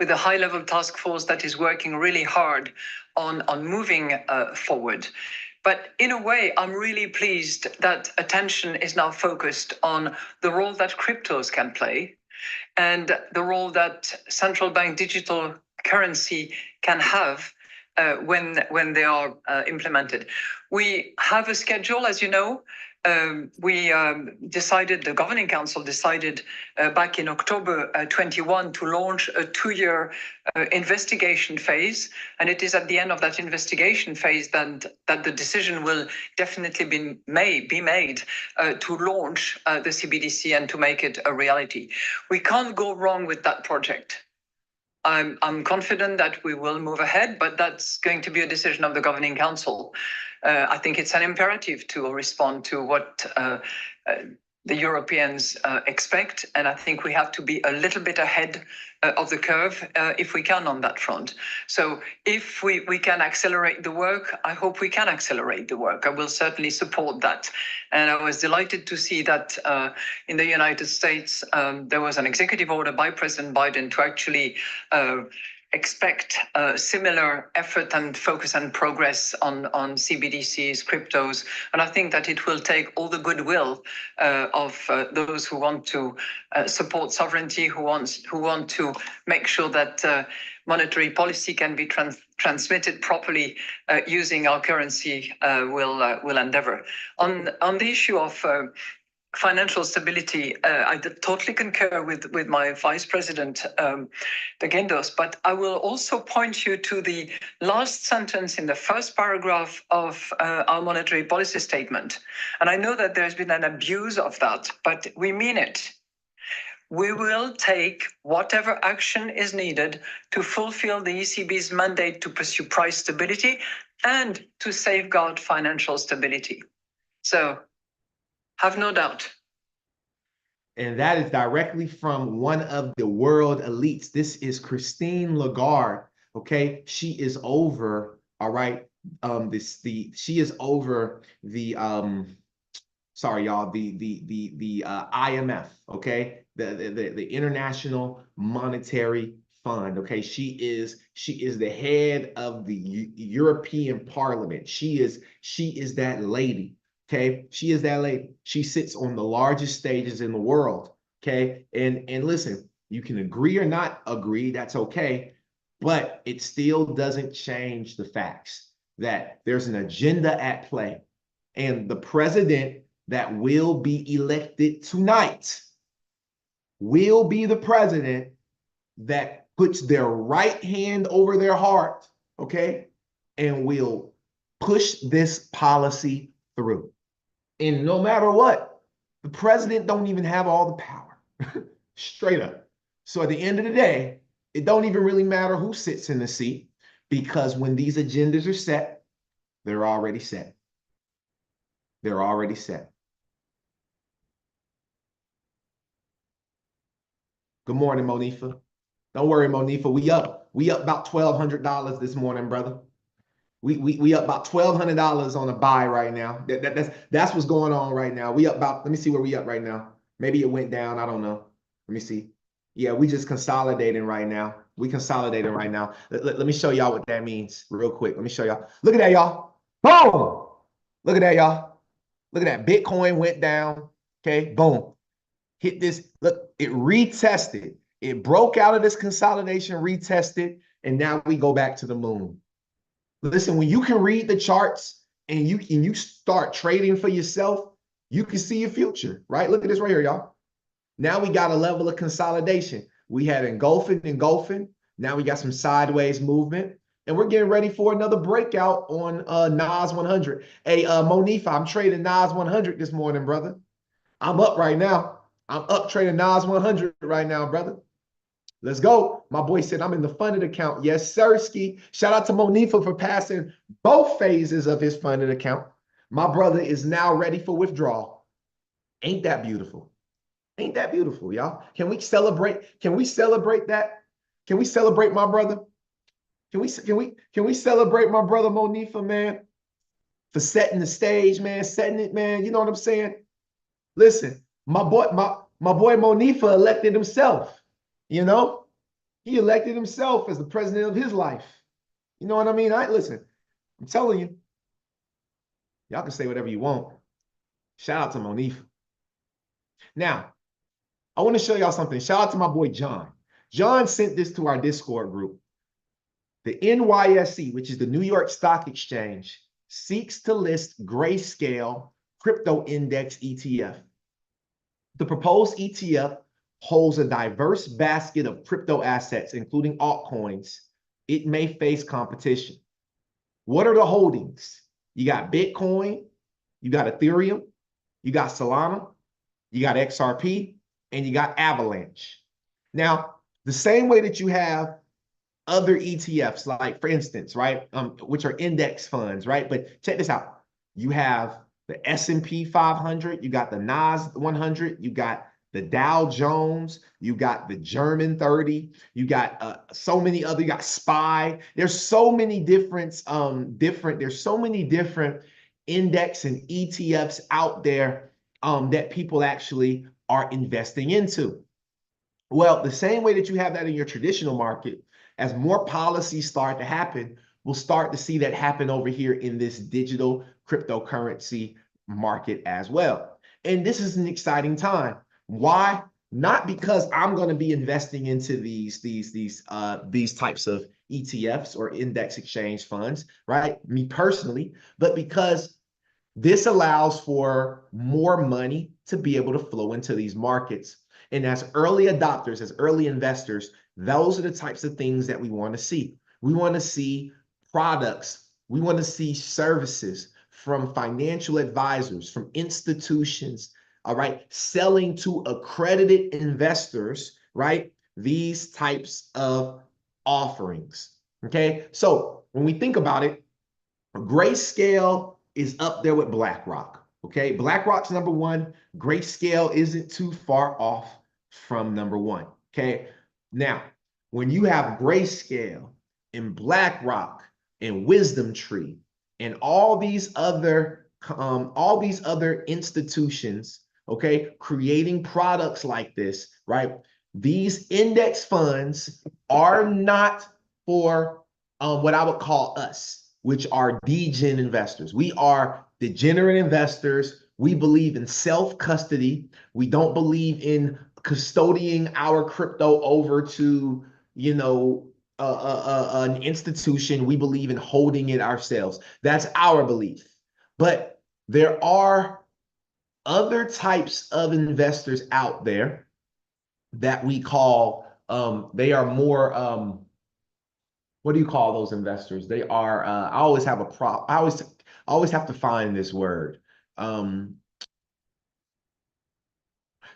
with a high-level task force that is working really hard on moving forward. But in a way, I'm really pleased that attention is now focused on the role that cryptos can play and the role that central bank digital currency can have when they are implemented. We have a schedule, as you know. We decided, the Governing Council decided back in October 21 to launch a 2-year investigation phase. And it is at the end of that investigation phase that the decision will definitely be made to launch the CBDC and to make it a reality. We can't go wrong with that project. I'm confident that we will move ahead, but that's going to be a decision of the Governing Council. I think it's an imperative to respond to what the Europeans expect, and I think we have to be a little bit ahead of the curve if we can on that front. So if we can accelerate the work, I hope we can accelerate the work. I will certainly support that. And I was delighted to see that in the United States, there was an executive order by President Biden to actually expect similar effort and focus and progress on CBDCs, cryptos. And I think that it will take all the goodwill of those who want to support sovereignty, who want to make sure that monetary policy can be transmitted properly using our currency will endeavor. On the issue of financial stability, I totally concur with my Vice President, De Guindos, but I will also point you to the last sentence in the first paragraph of our monetary policy statement. And I know that there's been an abuse of that, but we mean it. We will take whatever action is needed to fulfill the ECB's mandate to pursue price stability and to safeguard financial stability. So, have no doubt. And that is directly from one of the world elites. This is Christine Lagarde. Okay, she is over. All right, she is over the sorry y'all, the IMF. Okay, the International Monetary Fund. Okay, she is the head of the European Parliament. She is that lady. Okay, she is that lady. She sits on the largest stages in the world. Okay, and listen, you can agree or not agree, that's okay, but it still doesn't change the facts that there's an agenda at play, and the president that will be elected tonight will be the president that puts their right hand over their heart, okay, and will push this policy through. And no matter what, the president don't even have all the power, straight up. So at the end of the day, it don't even really matter who sits in the seat, because when these agendas are set, they're already set. They're already set. Good morning, Monifa. Don't worry, Monifa. We up about $1,200 this morning, brother. We up about $1,200 on a buy right now. That's what's going on right now. We up about, let me see where we up right now. Maybe it went down. I don't know. Let me see. Yeah, we just consolidating right now. We consolidating right now. Let me show y'all what that means real quick. Let me show y'all. Look at that, y'all. Boom. Look at that, y'all. Look at that. Bitcoin went down. Okay, boom. Hit this. Look, it retested. It broke out of this consolidation, retested, and now we go back to the moon. Listen, when you can read the charts and you start trading for yourself, you can see your future, right? Look at this right here, y'all. Now we got a level of consolidation. We had engulfing. Now we got some sideways movement, and we're getting ready for another breakout on NAS 100. Hey, Monifa, I'm trading NAS 100 this morning, brother. I'm up right now. I'm up trading NAS 100 right now, brother. Let's go. My boy said I'm in the funded account. Yes, sirski. Shout out to Monifa for passing both phases of his funded account. My brother is now ready for withdrawal. Ain't that beautiful? Ain't that beautiful, y'all? Can we celebrate? Can we celebrate that? Can we celebrate my brother? Can we celebrate my brother Monifa, man, for setting the stage, man, setting it, man? You know what I'm saying? Listen, my boy Monifa elected himself. You know, he elected himself as the president of his life. You know what I mean? Listen, I'm telling you, y'all can say whatever you want. Shout out to Monifa. Now, I want to show y'all something. Shout out to my boy John. John sent this to our Discord group. The NYSE, which is the New York Stock Exchange, seeks to list Grayscale Crypto Index ETF. The proposed ETF holds a diverse basket of crypto assets, including altcoins. It may face competition. What are the holdings? You got Bitcoin, you got Ethereum, you got Solana, you got XRP, and you got Avalanche. Now, the same way that you have other ETFs, like for instance, right, which are index funds, right? But check this out. You have the S&P 500, you got the NAS 100, you got the Dow Jones, you got the German 30, you got so many other, you got SPY. There's so many different, there's so many different index and ETFs out there that people actually are investing into. Well, the same way that you have that in your traditional market, as more policies start to happen, we'll start to see that happen over here in this digital cryptocurrency market as well. And this is an exciting time. Why? Not because I'm going to be investing into these types of ETFs or index exchange funds, right? Me personally, but because this allows for more money to be able to flow into these markets. And as early adopters, as early investors, those are the types of things that we want to see. We want to see products. We want to see services from financial advisors, from institutions, all right, selling to accredited investors, right? These types of offerings, okay? So when we think about it, Grayscale is up there with BlackRock, okay? BlackRock's number one. Grayscale isn't too far off from number one, okay? Now, when you have Grayscale and BlackRock and Wisdom Tree and all these other institutions, okay, creating products like this, right? These index funds are not for what I would call us, which are degen investors. We are degenerate investors. We believe in self-custody. We don't believe in custodying our crypto over to, you know, an institution. We believe in holding it ourselves. That's our belief. But there are other types of investors out there that we call, they are more, what do you call those investors? They are, I always have I always have to find this word.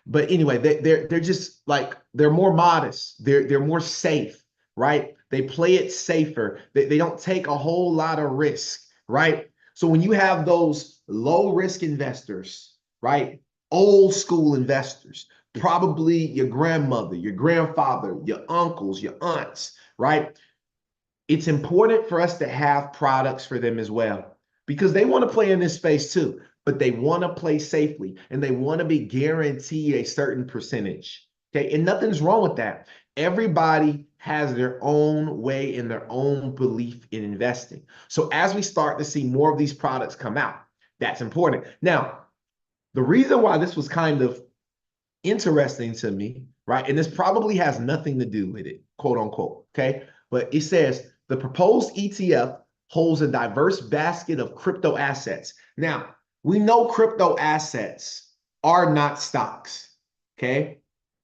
But anyway, they're just like, they're more modest. They're more safe, right? They play it safer. They don't take a whole lot of risk, right? So when you have those low risk investors, right? Old school investors, probably your grandmother, your grandfather, your uncles, your aunts, right? It's important for us to have products for them as well, because they want to play in this space too, but they want to play safely and they want to be guaranteed a certain percentage. Okay, and nothing's wrong with that. Everybody has their own way and their own belief in investing. So as we start to see more of these products come out, that's important. Now, the reason why this was kind of interesting to me, right? And this probably has nothing to do with it, quote unquote. Okay. But it says the proposed ETF holds a diverse basket of crypto assets. Now, we know crypto assets are not stocks. Okay.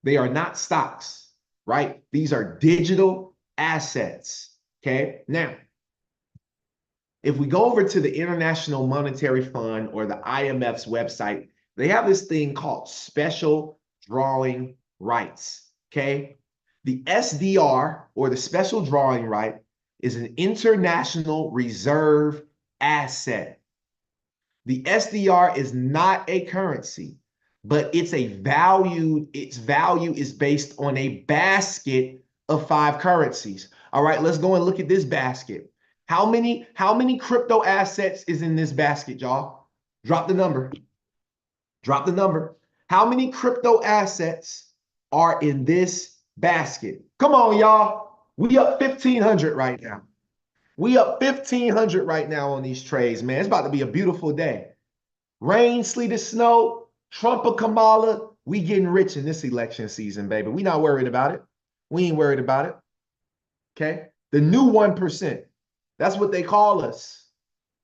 They are not stocks, right? These are digital assets. Okay. Now, if we go over to the International Monetary Fund or the IMF's website, they have this thing called special drawing rights. Okay. The SDR or the special drawing right is an international reserve asset. The SDR is not a currency, but its value is based on a basket of 5 currencies. All right, let's go and look at this basket. How many crypto assets is in this basket, y'all? Drop the number. Drop the number. How many crypto assets are in this basket? Come on, y'all. We up 1,500 right now. We up 1,500 right now on these trades, man. It's about to be a beautiful day. Rain, sleet, or snow, Trump or Kamala, we getting rich in this election season, baby. We not worried about it. We ain't worried about it. Okay? The new 1%. That's what they call us.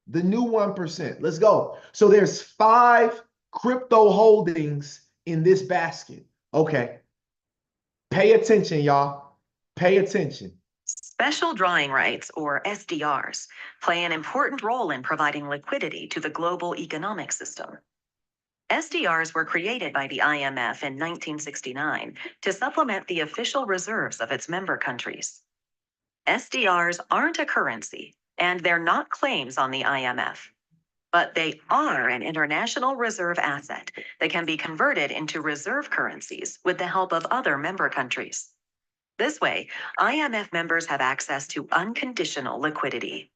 The new 1%. Let's go. So there's 5 crypto holdings in this basket. Okay. Pay attention, y'all. Pay attention. Special drawing rights, or SDRs, play an important role in providing liquidity to the global economic system. SDRs were created by the IMF in 1969 to supplement the official reserves of its member countries. SDRs aren't a currency, and they're not claims on the IMF, but they are an international reserve asset that can be converted into reserve currencies with the help of other member countries. This way, IMF members have access to unconditional liquidity.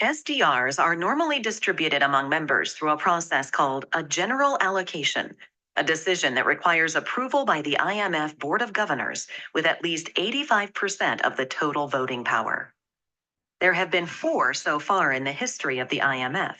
SDRs are normally distributed among members through a process called a general allocation, a decision that requires approval by the IMF Board of Governors with at least 85% of the total voting power. There have been 4 so far in the history of the IMF.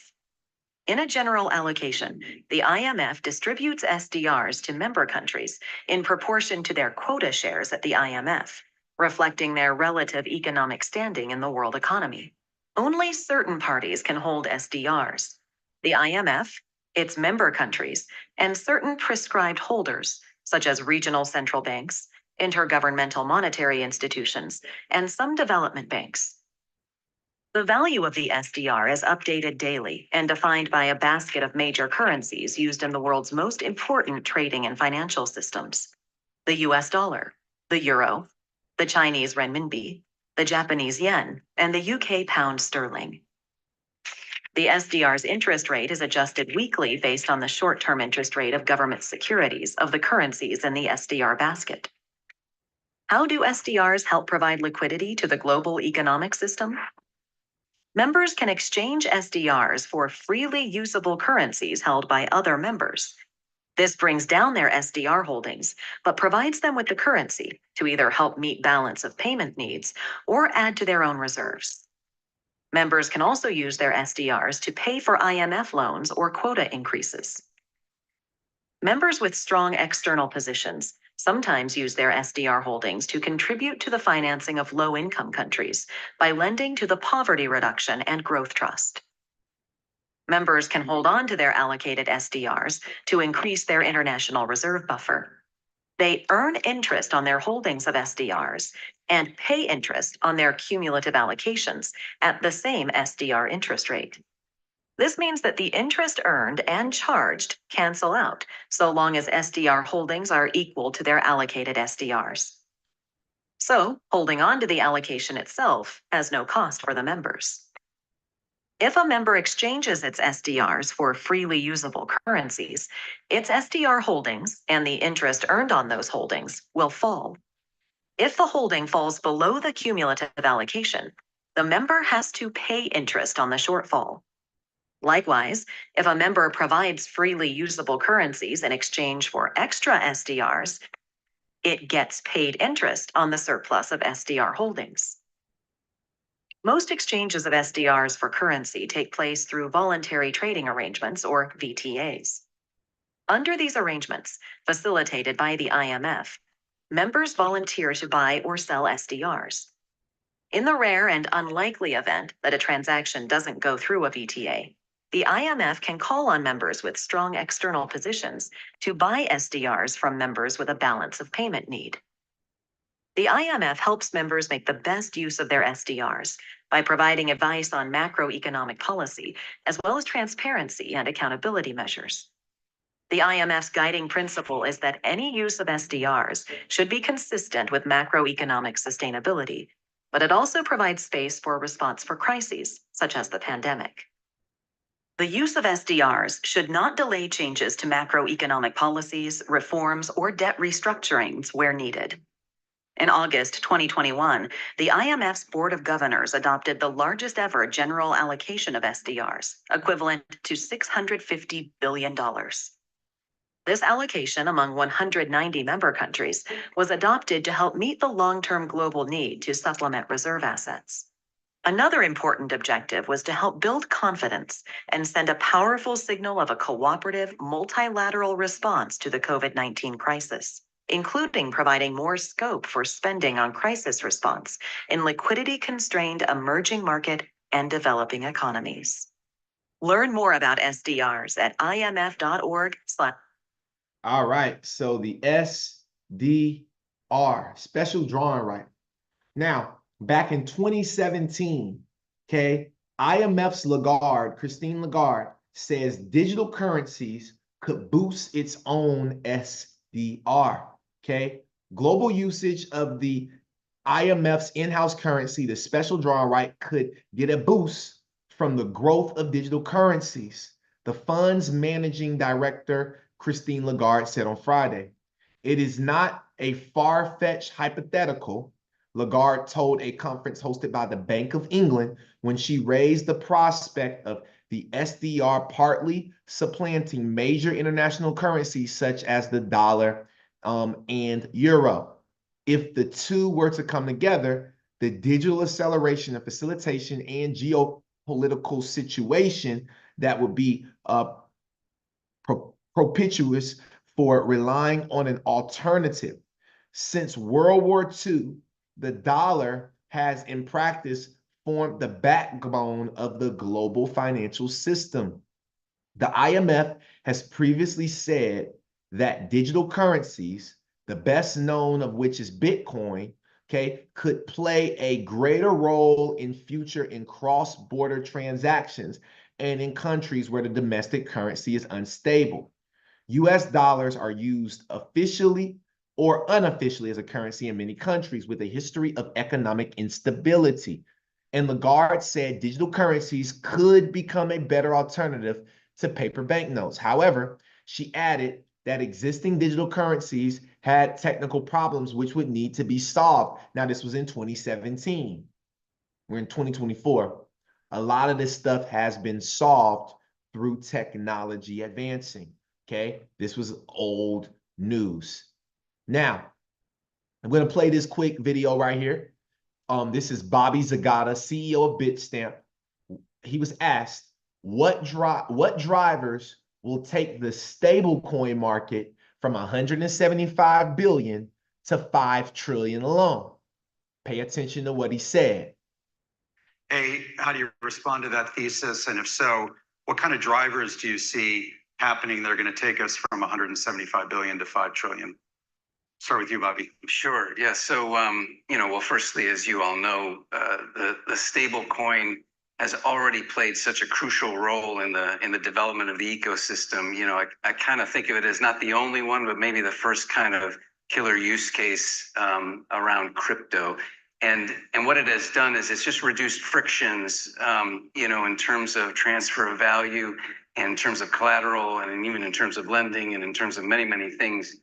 In a general allocation, the IMF distributes SDRs to member countries in proportion to their quota shares at the IMF, reflecting their relative economic standing in the world economy. Only certain parties can hold SDRs: the IMF, its member countries, and certain prescribed holders, such as regional central banks, intergovernmental monetary institutions, and some development banks. The value of the SDR is updated daily and defined by a basket of major currencies used in the world's most important trading and financial systems: the US dollar, the euro, the Chinese renminbi, the Japanese yen, and the UK pound sterling. The SDR's interest rate is adjusted weekly based on the short-term interest rate of government securities of the currencies in the SDR basket. How do SDRs help provide liquidity to the global economic system? Members can exchange SDRs for freely usable currencies held by other members. This brings down their SDR holdings, but provides them with the currency to either help meet balance of payment needs or add to their own reserves. Members can also use their SDRs to pay for IMF loans or quota increases. Members with strong external positions sometimes use their SDR holdings to contribute to the financing of low-income countries by lending to the Poverty Reduction and Growth Trust. Members can hold on to their allocated SDRs to increase their international reserve buffer. They earn interest on their holdings of SDRs and pay interest on their cumulative allocations at the same SDR interest rate. This means that the interest earned and charged cancel out so long as SDR holdings are equal to their allocated SDRs. So, holding on to the allocation itself has no cost for the members. If a member exchanges its SDRs for freely usable currencies, its SDR holdings and the interest earned on those holdings will fall. If the holding falls below the cumulative allocation, the member has to pay interest on the shortfall. Likewise, if a member provides freely usable currencies in exchange for extra SDRs, It gets paid interest on the surplus of SDR holdings. Most exchanges of SDRs for currency take place through voluntary trading arrangements, or VTAs. Under these arrangements, facilitated by the IMF, members volunteer to buy or sell SDRs. In the rare and unlikely event that a transaction doesn't go through a VTA, the IMF can call on members with strong external positions to buy SDRs from members with a balance of payment need. The IMF helps members make the best use of their SDRs by providing advice on macroeconomic policy, as well as transparency and accountability measures. The IMF's guiding principle is that any use of SDRs should be consistent with macroeconomic sustainability, but it also provides space for a response for crises, such as the pandemic. The use of SDRs should not delay changes to macroeconomic policies, reforms, or debt restructurings where needed. In August 2021, the IMF's Board of Governors adopted the largest ever general allocation of SDRs, equivalent to $650 billion. This allocation among 190 member countries was adopted to help meet the long-term global need to supplement reserve assets. Another important objective was to help build confidence and send a powerful signal of a cooperative, multilateral response to the COVID-19 crisis, including providing more scope for spending on crisis response in liquidity-constrained emerging market and developing economies. Learn more about SDRs at imf.org/. All right, so the SDR, special drawing right. Now, back in 2017, okay, IMF's Christine Lagarde, says digital currencies could boost its own SDR, okay? Global usage of the IMF's in-house currency, the special drawing right, could get a boost from the growth of digital currencies. The fund's managing director, Christine Lagarde, said on Friday. It is not a far-fetched hypothetical, Lagarde told a conference hosted by the Bank of England when she raised the prospect of the SDR partly supplanting major international currencies such as the dollar and euro. If the two were to come together, the digital acceleration and facilitation and geopolitical situation that would be propitious for relying on an alternative. Since World War II, the dollar has in practice formed the backbone of the global financial system. The IMF has previously said that digital currencies, the best known of which is Bitcoin, okay, could play a greater role in future in cross-border transactions and in countries where the domestic currency is unstable. US dollars are used officially or unofficially as a currency in many countries with a history of economic instability. And Lagarde said digital currencies could become a better alternative to paper banknotes. However, she added that existing digital currencies had technical problems which would need to be solved. Now, this was in 2017. We're in 2024. A lot of this stuff has been solved through technology advancing. Okay, this was old news. Now, I'm going to play this quick video right here. This is Bobby Zagata, CEO of Bitstamp. He was asked what drivers will take the stablecoin market from 175 billion to 5 trillion alone. Pay attention to what he said. A, how do you respond to that thesis? And if so, what kind of drivers do you see happening that are going to take us from 175 billion to 5 trillion? Start with you, Bobby. Sure. Yeah. So, well, firstly, as you all know, the stable coin has already played such a crucial role in the development of the ecosystem. I kind of think of it as not the only one, but maybe the first kind of killer use case around crypto. And what it has done is it's just reduced frictions, in terms of transfer of value, in terms of collateral, and even in terms of lending, and in terms of many, many things.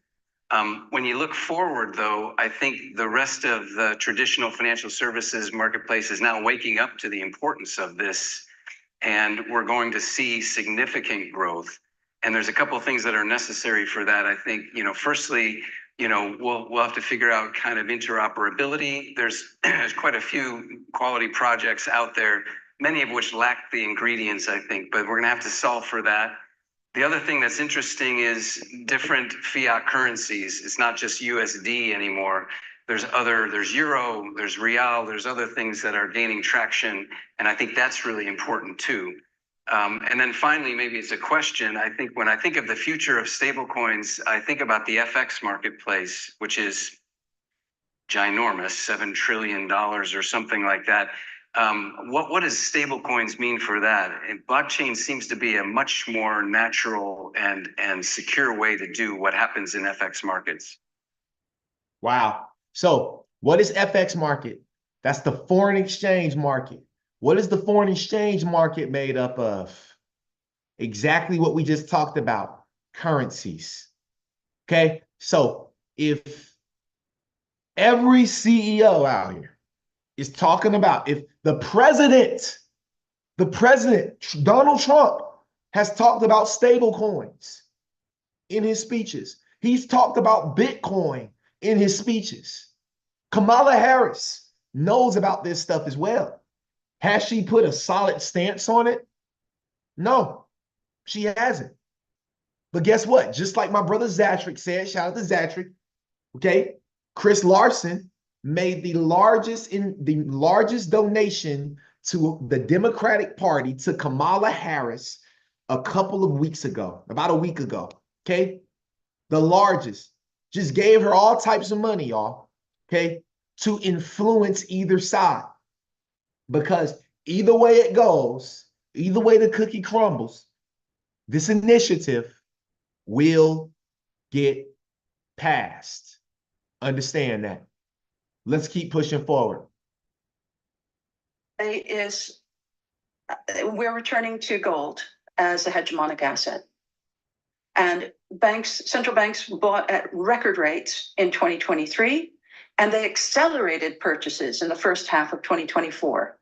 When you look forward, though, I think the rest of the traditional financial services marketplace is now waking up to the importance of this, and we're going to see significant growth. And there's a couple of things that are necessary for that. I think, firstly, we'll have to figure out kind of interoperability. There's quite a few quality projects out there, many of which lack the ingredients, I think, but we're going to have to solve for that. The other thing that's interesting is different fiat currencies. It's not just USD anymore. There's euro, there's real, there's other things that are gaining traction. And I think that's really important too. And then finally, maybe it's a question. I think when I think of the future of stablecoins, I think about the FX marketplace, which is ginormous, $7 trillion or something like that. What does stablecoins mean for that? And blockchain seems to be a much more natural and secure way to do what happens in FX markets. Wow. So what is FX market? That's the foreign exchange market. What is the foreign exchange market made up of? Exactly what we just talked about, currencies. Okay, so if every CEO out here is talking about, if the president, Donald Trump, has talked about stable coins in his speeches. He's talked about Bitcoin in his speeches. Kamala Harris knows about this stuff as well. Has she put a solid stance on it? No, she hasn't. But guess what? Just like my brother Zatrick said, shout out to Zatrick, okay? Chris Larson made the largest donation to the Democratic Party to Kamala Harris a couple of weeks ago, about a week ago, okay? The largest. Just gave her all types of money, y'all, okay, to influence either side. Because either way it goes, either way the cookie crumbles, this initiative will get passed. Understand that. Let's keep pushing forward. We're returning to gold as a hegemonic asset. And central banks bought at record rates in 2023, and they accelerated purchases in the first half of 2024.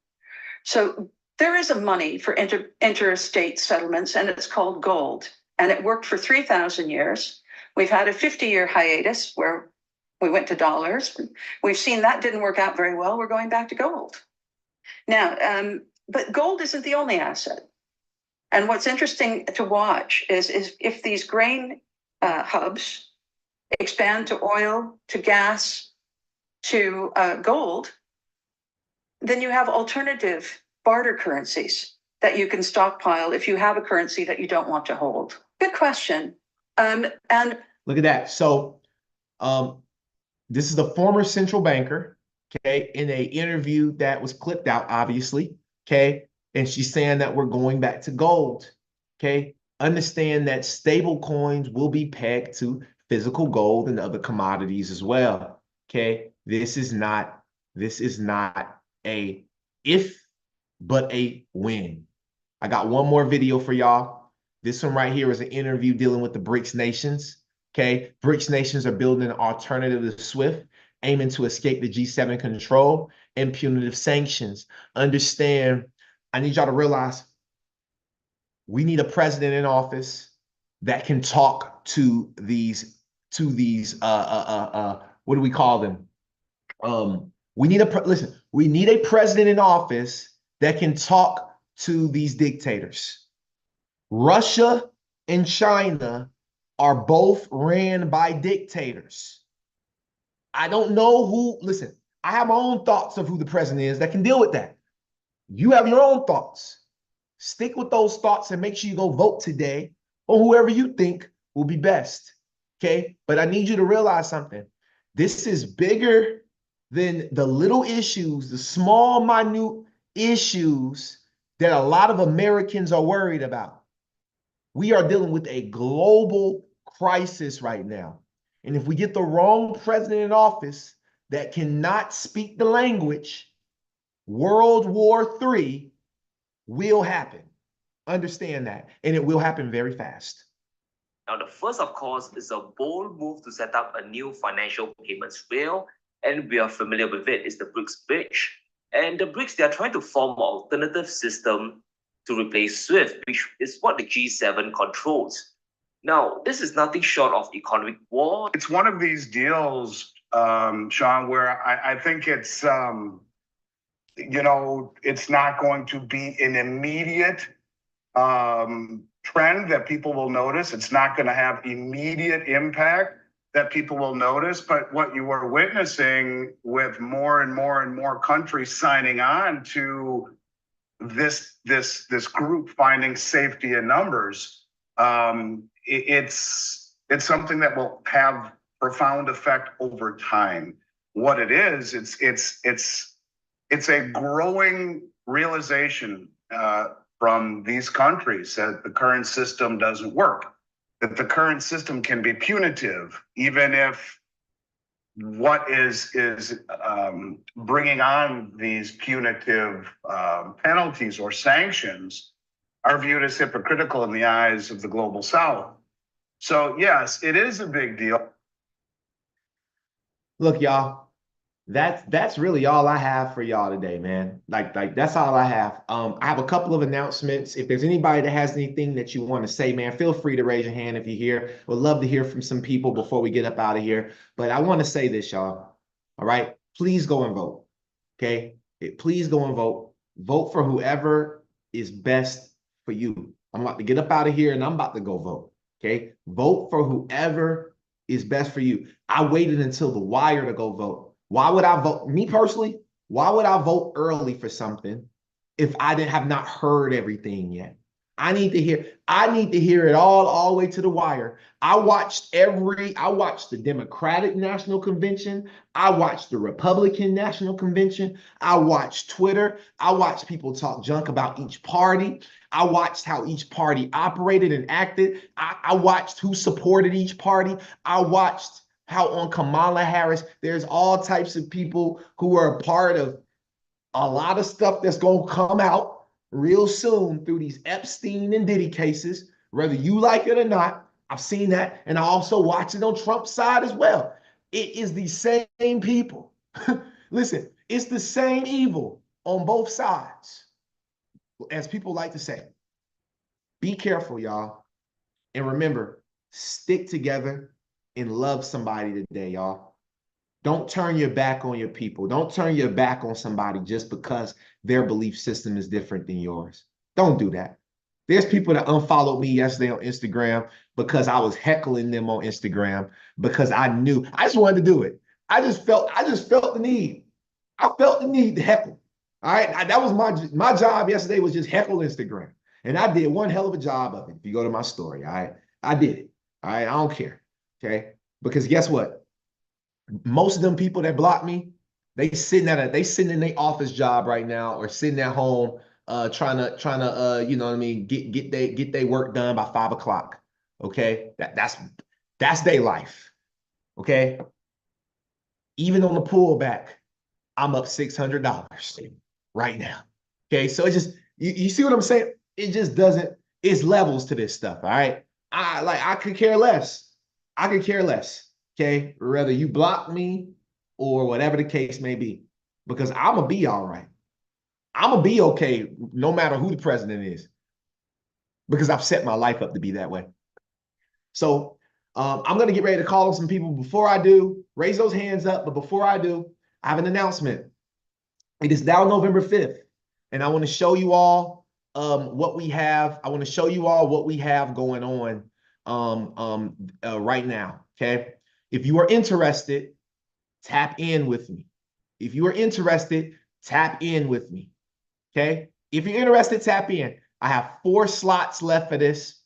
So there is a money for interstate settlements, and it's called gold. And it worked for 3,000 years. We've had a 50-year hiatus where we went to dollars. We've seen that didn't work out very well. We're going back to gold. Now, but gold isn't the only asset. And what's interesting to watch is if these grain hubs expand to oil, to gas, to gold, then you have alternative barter currencies that you can stockpile if you have a currency that you don't want to hold. Good question. And look at that. So this is the former central banker, okay, in an interview that was clipped out, obviously, okay, and she's saying that we're going back to gold, okay. Understand that stable coins will be pegged to physical gold and other commodities as well, okay. This is not a if, but a when. I got one more video for y'all. This one right here is an interview dealing with the BRICS nations. Okay, BRICS nations are building an alternative to SWIFT, aiming to escape the G7 control and punitive sanctions. Understand, I need y'all to realize we need a president in office that can talk to these what do we call them? We need a president in office that can talk to these dictators. Russia and China are both ran by dictators. I don't know who, listen, I have my own thoughts of who the president is that can deal with that. You have your own thoughts. Stick with those thoughts and make sure you go vote today on whoever you think will be best, okay? But I need you to realize something. This is bigger than the little issues, the small, minute issues that a lot of Americans are worried about. We are dealing with a global crisis right now. And if we get the wrong president in office that cannot speak the language, World War III will happen. Understand that. And it will happen very fast. Now, the first, of course, is a bold move to set up a new financial payments rail. And we are familiar with it. It's the BRICS bridge. And the BRICS, they are trying to form an alternative system to replace SWIFT, which is what the G7 controls. Now, this is nothing short of economic war. It's one of these deals, Sean, where I think it's, it's not going to be an immediate trend that people will notice. It's not going to have immediate impact that people will notice. But what you are witnessing with more and more and more countries signing on to this group finding safety in numbers, it's something that will have profound effect over time. What it is, it's a growing realization from these countries that the current system doesn't work, that the current system can be punitive, even if what is bringing on these punitive penalties or sanctions are viewed as hypocritical in the eyes of the global South. So yes, it is a big deal. Look, y'all, that's really all I have for y'all today, man. Like that's all I have. I have a couple of announcements. If there's anybody that has anything that you want to say, man, feel free to raise your hand if you're here. Would love to hear from some people before we get up out of here. But I want to say this, y'all. All right, please go and vote. Okay, please go and vote. Vote for whoever is best for you. I'm about to get up out of here and I'm about to go vote. Okay, vote for whoever is best for you. I waited until the wire to go vote. Why would I vote? Me personally, why would I vote early for something if I have not heard everything yet? I need to hear it all the way to the wire. I watched the Democratic National Convention. I watched the Republican National Convention. I watched Twitter. I watched people talk junk about each party. I watched how each party operated and acted. I watched who supported each party. I watched how on Kamala Harris, there's all types of people who are a part of a lot of stuff that's going to come out real soon through these Epstein and Diddy cases, whether you like it or not. I've seen that. And I also watch it on Trump's side as well. It is the same people. Listen, it's the same evil on both sides. As people like to say, be careful, y'all. And remember, stick together and love somebody today, y'all. Don't turn your back on your people. Don't turn your back on somebody just because their belief system is different than yours. Don't do that. There's people that unfollowed me yesterday on Instagram because I was heckling them on Instagram because I just wanted to do it. I just felt the need. I felt the need to heckle. All right. That was my job yesterday, was just heckle Instagram. And I did one hell of a job of it. If you go to my story, all right, I did it. All right. I don't care. Okay. Because guess what? Most of them people that block me, they sitting in their office job right now or sitting at home trying to you know what I mean, get their work done by 5 o'clock. Okay. That's their life. Okay. Even on the pullback, I'm up $600 right now. Okay. So it just, you see what I'm saying? It just doesn't, it's levels to this stuff. All right. I could care less. I could care less. Okay. Whether you block me or whatever the case may be, because I'm going to be all right. I'm going to be okay no matter who the president is, because I've set my life up to be that way. So I'm going to get ready to call on some people. Before I do, raise those hands up. But before I do, I have an announcement. It is now November 5th, and I want to show you all what we have. I want to show you all what we have going on right now, okay? If you are interested, tap in with me. If you are interested, tap in with me, okay? If you're interested, tap in. I have 4 slots left for this,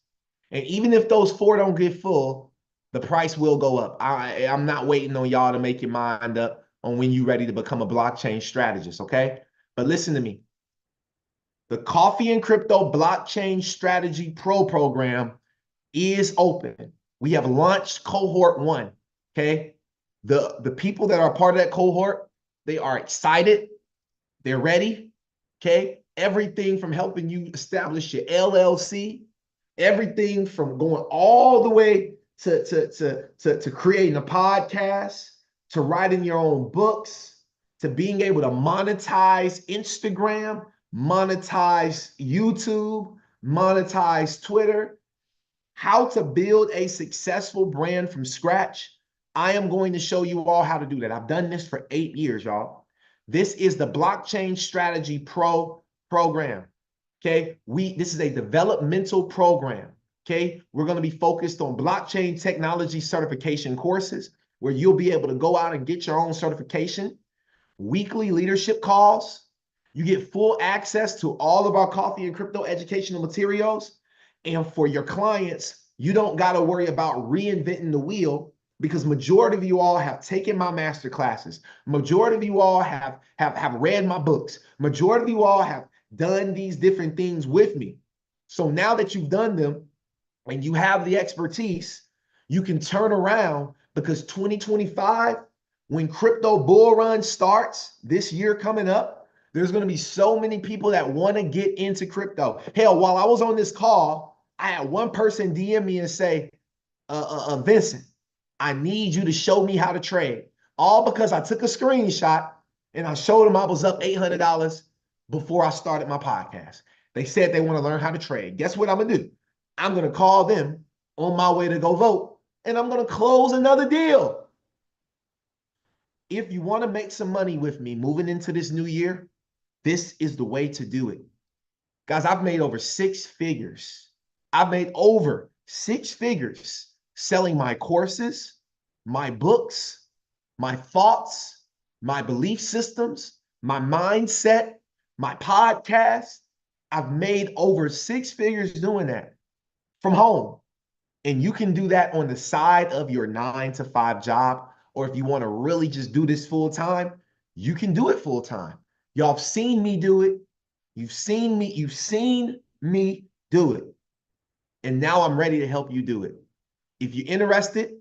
and even if those 4 don't get full, the price will go up. I'm not waiting on y'all to make your mind up on when you're ready to become a blockchain strategist, okay? But listen to me. The Coffee and Crypto Blockchain Strategy Pro program is open. We have launched cohort 1, okay? The people that are part of that cohort, they are excited. They're ready, okay? Everything from helping you establish your LLC, everything from going all the way to creating a podcast, to writing your own books, to being able to monetize Instagram, monetize YouTube, monetize Twitter. how to build a successful brand from scratch. I am going to show you all how to do that. I've done this for 8 years, y'all. This is the Blockchain Strategy Pro program. Okay, this is a developmental program. Okay, we're going to be focused on blockchain technology certification courses where you'll be able to go out and get your own certification, weekly leadership calls. You get full access to all of our coffee and crypto educational materials. And for your clients, you don't got to worry about reinventing the wheel because majority of you all have taken my master classes. Majority of you all have read my books. Majority of you all have done these different things with me. So now that you've done them and you have the expertise, you can turn around because 2025, when crypto bull run starts this year coming up, there's going to be so many people that want to get into crypto. Hell, while I was on this call, I had one person DM me and say, Vincent, I need you to show me how to trade. All because I took a screenshot and I showed them I was up $800 before I started my podcast. They said they want to learn how to trade. Guess what I'm going to do? I'm going to call them on my way to go vote, and I'm going to close another deal. If you want to make some money with me moving into this new year, this is the way to do it. Guys, I've made over 6 figures. I've made over 6 figures selling my courses, my books, my thoughts, my belief systems, my mindset, my podcast. I've made over 6 figures doing that from home. And you can do that on the side of your 9-to-5 job. Or if you want to really just do this full time, you can do it full time. Y'all have seen me do it. You've seen me do it. And now I'm ready to help you do it. If you're interested,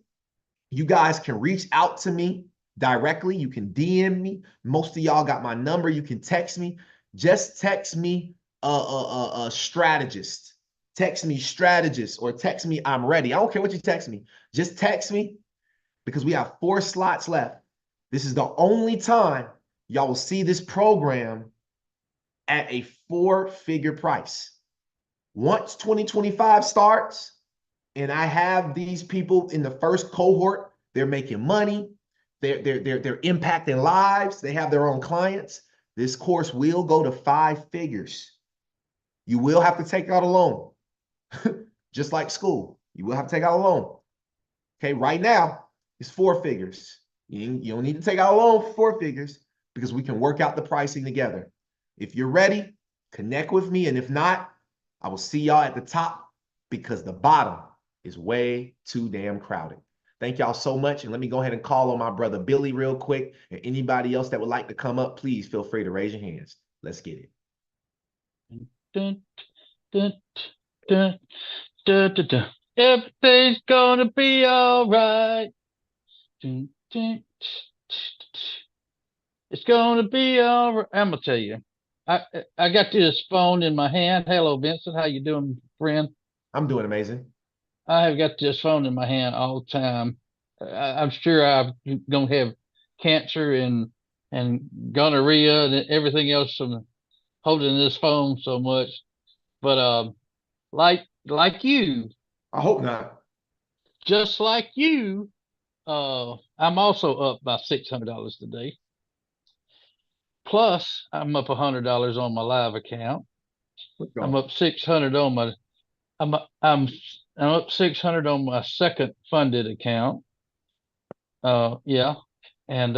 you guys can reach out to me directly. You can DM me. Most of y'all got my number. You can text me. Just text me a strategist. Text me strategist or text me I'm ready. I don't care what you text me. Just text me because we have 4 slots left. This is the only time y'all will see this program at a 4-figure price. Once 2025 starts and I have these people in the first cohort, they're making money, they're impacting lives, they have their own clients, this course will go to 5 figures. You will have to take out a loan, just like school. You will have to take out a loan. Okay, right now, it's 4 figures. You don't need to take out a loan for 4 figures because we can work out the pricing together. If you're ready, connect with me. And if not, I will see y'all at the top because the bottom is way too damn crowded. Thank y'all so much. And let me go ahead and call on my brother Billy real quick. And anybody else that would like to come up, please feel free to raise your hands. Let's get it. Dun, dun, dun, dun, dun, dun. Everything's gonna be all right. Dun, dun, it's gonna be all right. I'm gonna tell you. I got this phone in my hand. Hello, Vincent. How you doing, friend? I'm doing amazing. I have got this phone in my hand all the time. I'm sure I'm gonna have cancer and gonorrhea and everything else from holding this phone so much. But like you, I hope not. just like you, I'm also up by $600 today. Plus, I'm up $100 on my live account. I'm up 600 on my I'm up 600 on my second funded account. Yeah, and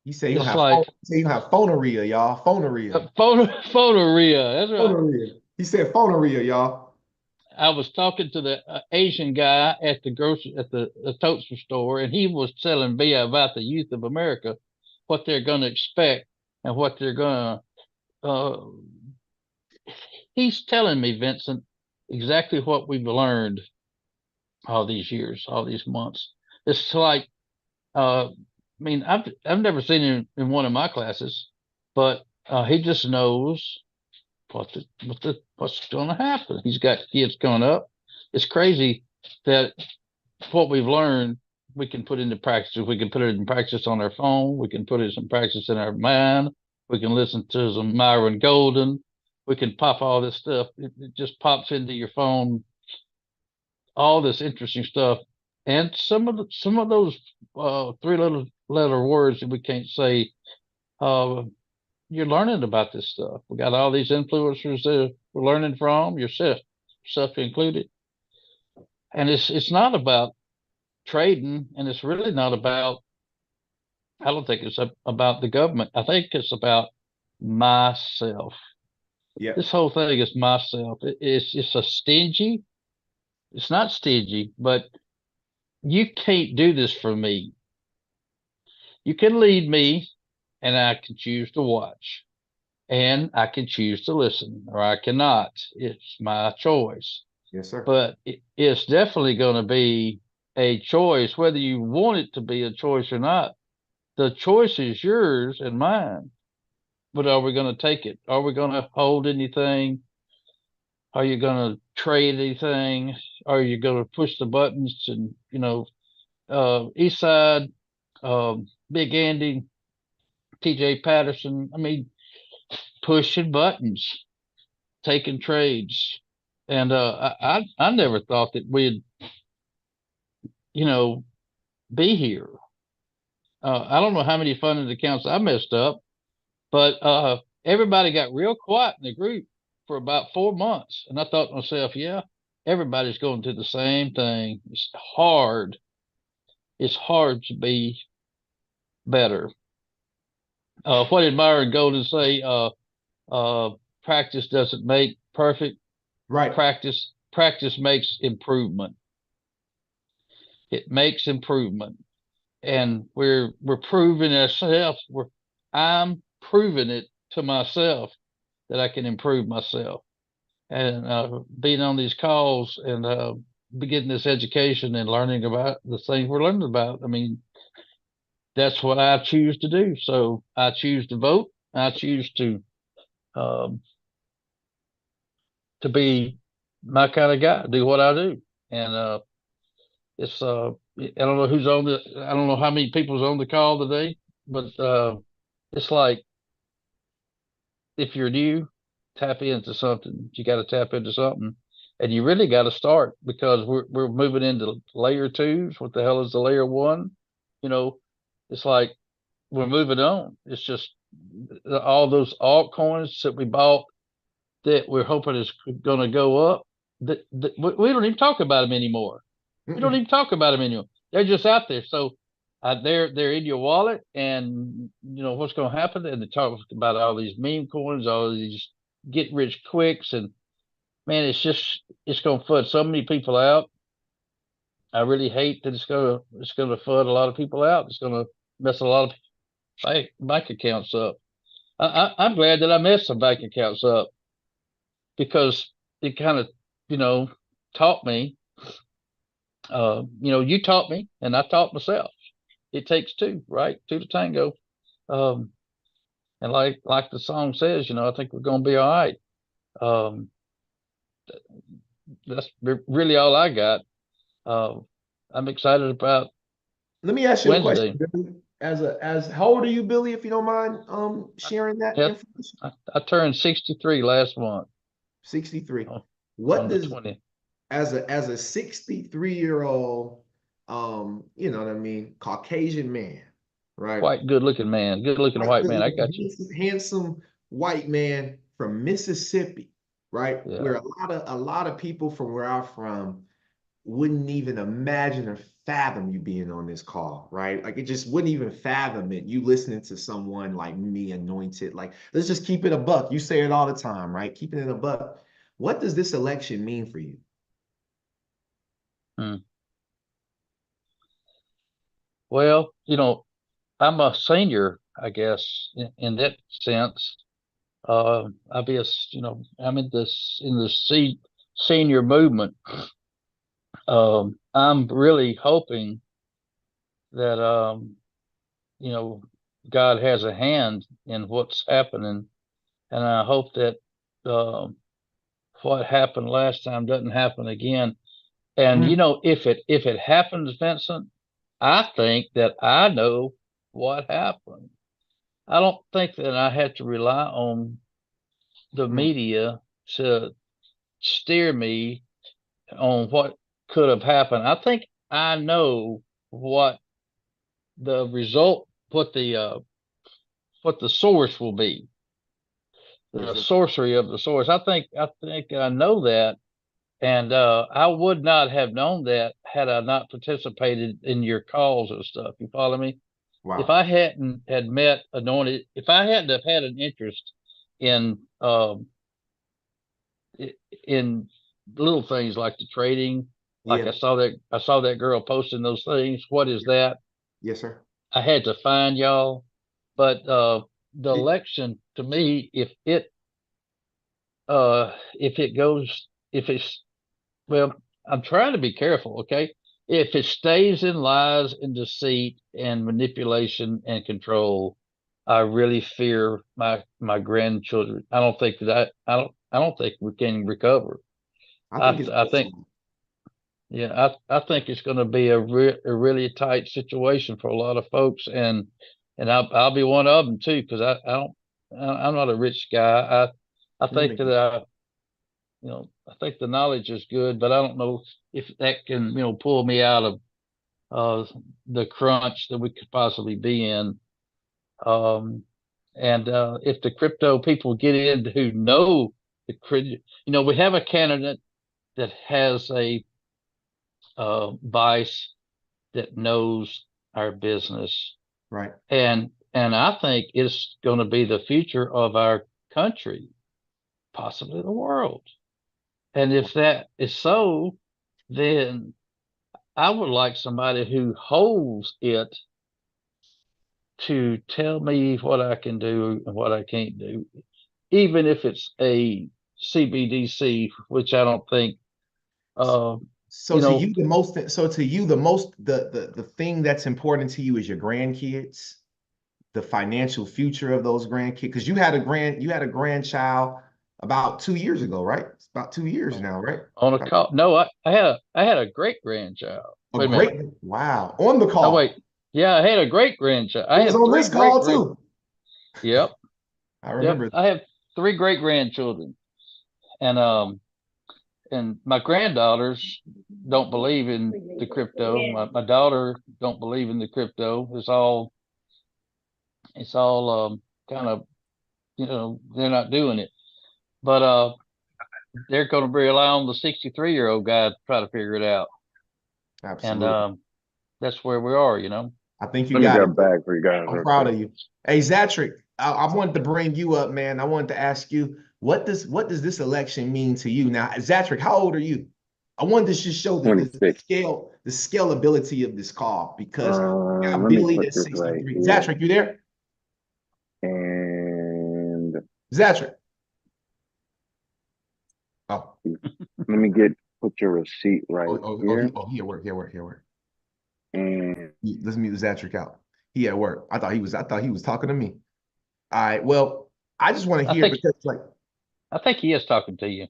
you say you it's have like you have phonorrhea, y'all. Phonorrhea. Phonorrhea. That's right. Phonorrhea. He said phonorrhea, y'all. I was talking to the Asian guy at the toaster store, and he was telling me about the youth of America, what they're going to expect and what they're going to. He's telling me, Vincent, exactly what we've learned all these years, all these months. It's like, I mean, I've never seen him in one of my classes, but he just knows what's going to happen. He's got kids coming up. It's crazy that what we've learned we can put into practice. We can put it in practice on our phone. We can put it in practice in our mind. We can listen to some Myron Golden. We can pop all this stuff. It just pops into your phone all this interesting stuff, and some of those three little letter words that we can't say. You're learning about this stuff. We got all these influencers that we're learning from, yourself included, and it's not about trading, and it's really not about. I don't think it's about the government. I think it's about myself. Yeah. This whole thing is myself. It's a stingy. It's not stingy, but you can't do this for me. You can lead me, and I can choose to watch, and I can choose to listen, or I cannot. It's my choice. Yes, sir. But it's definitely going to be a choice, whether you want it to be a choice or not. The choice is yours and mine. But are we going to take it? Are we going to hold anything? Are you going to trade anything? Are you going to push the buttons? And East Side, Big Andy, TJ Patterson. I mean, pushing buttons, taking trades, and I never thought that we'd be here. I don't know how many funded accounts I messed up, but everybody got real quiet in the group for about 4 months, and I thought to myself, yeah, everybody's going through the same thing. It's hard. It's hard to be better. What did Myron Golden say? Practice doesn't make perfect. Right. Practice makes improvement. It makes improvement, and we're proving ourselves. I'm proving it to myself that I can improve myself, and being on these calls and getting this education and learning about the things we're learning about. I mean, that's what I choose to do. So I choose to vote. I choose um, to be my kind of guy, do what I do, and it's I don't know who's on I don't know how many people's on the call today, but it's like if you're new, tap into something. You got to tap into something, and you really got to start because we're moving into layer twos. What the hell is the layer one? You know, it's like we're moving on. It's just all those altcoins that we bought that we're hoping is going to go up. We don't even talk about them anymore. We don't even talk about them anymore. They're just out there. So they're in your wallet, and you know what's going to happen. And they talk about all these meme coins, all these get rich quicks, and man, it's going to FUD so many people out. I really hate that it's going to FUD a lot of people out. It's going to mess a lot of bank accounts up. I'm glad that I messed some bank accounts up because it kind of taught me. You taught me, and I taught myself. It takes two, right? Two to tango. Um, and like the song says, I think we're going to be all right. Um, that's really all I got. I'm excited about. Let me ask you Wednesday. a question, Billy. As how old are you, Billy? If you don't mind sharing that information. I turned 63 last month. 63. What on does the 20th. As a 63-year-old you know what I mean, Caucasian man, right? Quite good looking man, good looking white man. I got you. Handsome white man from Mississippi, right? Yeah. Where a lot of people from where I'm from wouldn't even imagine or fathom you being on this call, right? Like it just wouldn't even fathom it. You listening to someone like me, anointed. Like, let's just keep it a buck. You say it all the time, right? Keeping it a buck. What does this election mean for you? Well, I'm a senior, I guess, in that sense. I'll be I'm in the senior movement. I'm really hoping that God has a hand in what's happening, and I hope that what happened last time doesn't happen again. And if it happens, Vincent, I think that I know what happened. I don't think that I have to rely on the media to steer me on what could have happened. I think I know what the result, what the source will be, the sorcery of the source. I think I know that, and I would not have known that had I not participated in your calls and stuff. You follow me? If Wow. I hadn't had met Anointed, if I hadn't have had an interest in in little things like the trading, like Yeah. I saw that girl posting those things. What is that? Yes, sir. I had to find y'all. But the Did- election to me, if it goes, if it's, well, I'm trying to be careful, okay? If it stays in lies and deceit and manipulation and control, I really fear my grandchildren. I don't think that I don't think we can recover. I think it's I think, possible. yeah, I think it's going to be a really tight situation for a lot of folks, and I'll be one of them too, because I'm not a rich guy. I think Mhm. that I think the knowledge is good, but I don't know if that can pull me out of the crunch that we could possibly be in. Um, and if the crypto people get in who know we have a candidate that has a vice that knows our business, Right. and I think it's going to be the future of our country, possibly the world. And if that is so, then I would like somebody who holds it to tell me what I can do and what I can't do, even if it's a CBDC, which I don't think, uh, So you to know, you, the thing that's important to you is your grandkids, the financial future of those grandkids. Because you had a grandchild about 2 years ago, right? It's about 2 years now, right? on a call. No, I had a great grandchild. A Wait a minute. great, wow, on the Oh, call. wait. Yeah, I had a great grandchild. I It was have on three this great call great. too. Yep. I Yep. remember. I have three great grandchildren. And my granddaughters don't believe in the crypto. My daughter don't believe in the crypto. It's all kind of, they're not doing it. But they're going to rely on the 63-year-old guy to try to figure it out. And Absolutely. that's where we are. I think you Let me got it. get back for you guys. I'm real proud quick. of you. Hey, Zatrick, I wanted to bring you up, man. I wanted to ask you, what does this election mean to you? Now, Zatrick, how old are you? I wanted to just show $26. the scalability of this call because you got Let me Billy put at this right 63. here. Zatrick, you there? And Zatrick. Oh, let me put your receipt right here. he at work. He at work. And Let's mute Zatrick out. He at work. I thought he was talking to me. All right. Well, I just want to I hear think because I think he is talking to you.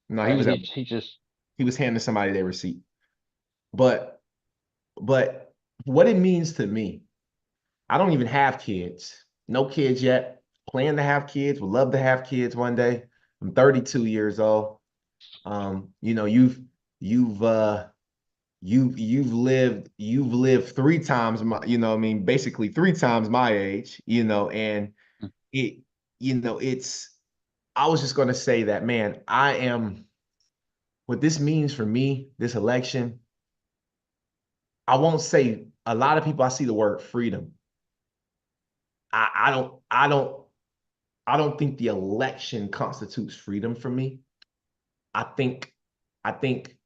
no, he was He just he was handing somebody their receipt. But what it means to me, I don't even have kids. No kids yet. Plan to have kids. Would love to have kids one day. I'm 32 years old. You've lived three times my, I mean, basically three times my age, and it, it's, I was just gonna say that, man, what this means for me, this election, I won't say a lot of people, I see the word freedom. I don't think the election constitutes freedom for me. I think I think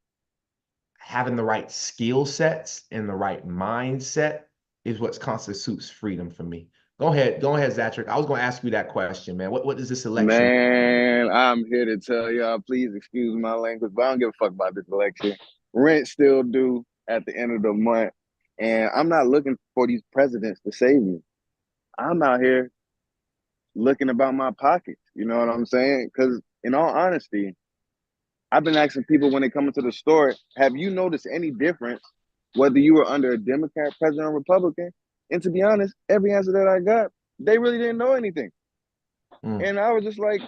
having the right skill sets and the right mindset is what constitutes freedom for me. Go ahead, Zatrick. I was going to ask you that question, man. What does this election? man, I'm here to tell y'all, please excuse my language, but I don't give a fuck about this election. Rent still due at the end of the month. And I'm not looking for these presidents to save me. I'm out here looking about my pockets. You know what I'm saying? Because in all honesty, I've been asking people when they come into the store, have you noticed any difference whether you were under a Democrat president or Republican? And to be honest, every answer that I got, they really didn't know anything. And I was just like,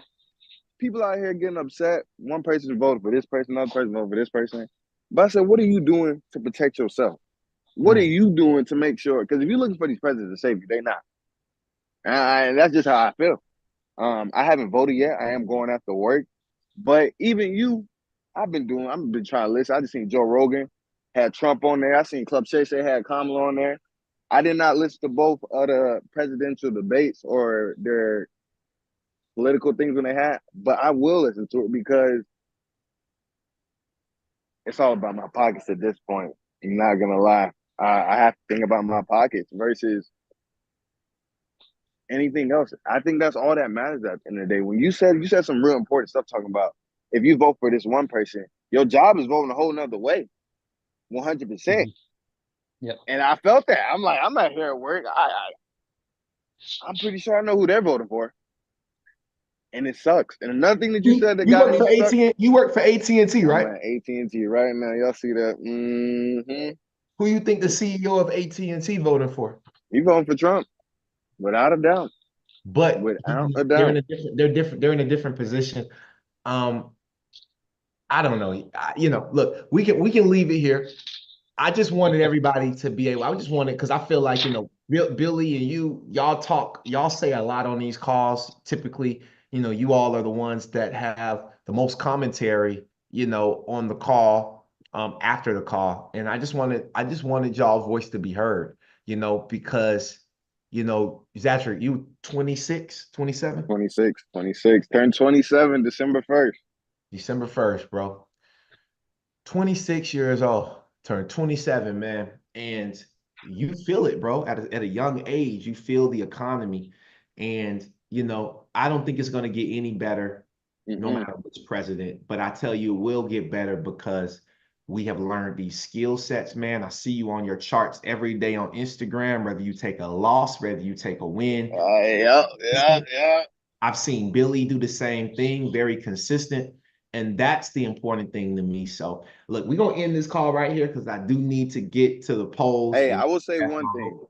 people out here getting upset. One person voted for this person, another person voted for this person. But I said, what are you doing to protect yourself? What are you doing to make sure? Because if you're looking for these presidents to save you, they're not. And that's just how I feel. I haven't voted yet. I am going after work. But even you, I've been trying to listen. I just seen Joe Rogan had Trump on there. I seen Club Shay Shay had Kamala on there. I did not listen to both of the presidential debates or their political things when they had, but I will listen to it because it's all about my pockets at this point. I'm not gonna lie. I have to think about my pockets versus anything else. I think that's all that matters at the end of the day. When you said some real important stuff talking about if you vote for this one person, your job is voting a whole nother way, 100%. Yep. And I felt that. I'm like, I'm not here at work. I'm pretty sure I know who they're voting for, and it sucks. And another thing that you said that got work me for stuck. You work for AT&T, right? I'm at AT&T right now. Y'all see that? Mm-hmm. Who you think the CEO of AT&T voting for? He voting for Trump, without a doubt. But Without a they're doubt. they're in a different position. I don't know. Look, we can leave it here. I just wanted everybody to be able. I just wanted because I feel like Billy and y'all say a lot on these calls. Typically, you all are the ones that have the most commentary, on the call, after the call, and I just wanted y'all voice to be heard, because, Zachary, you 26, 27? 26. Turned 27 December 1st. December 1st, bro. 26 years old, turned 27, man. And you feel it, bro. At a young age, you feel the economy. And, I don't think it's going to get any better no matter which president. But I tell you, it will get better because we have learned these skill sets, man. I see you on your charts every day on Instagram, whether you take a loss, whether you take a win. Yeah. I've seen Billy do the same thing, very consistent. And that's the important thing to me. So, look, we're going to end this call right here because I do need to get to the polls. Hey, I will say one thing.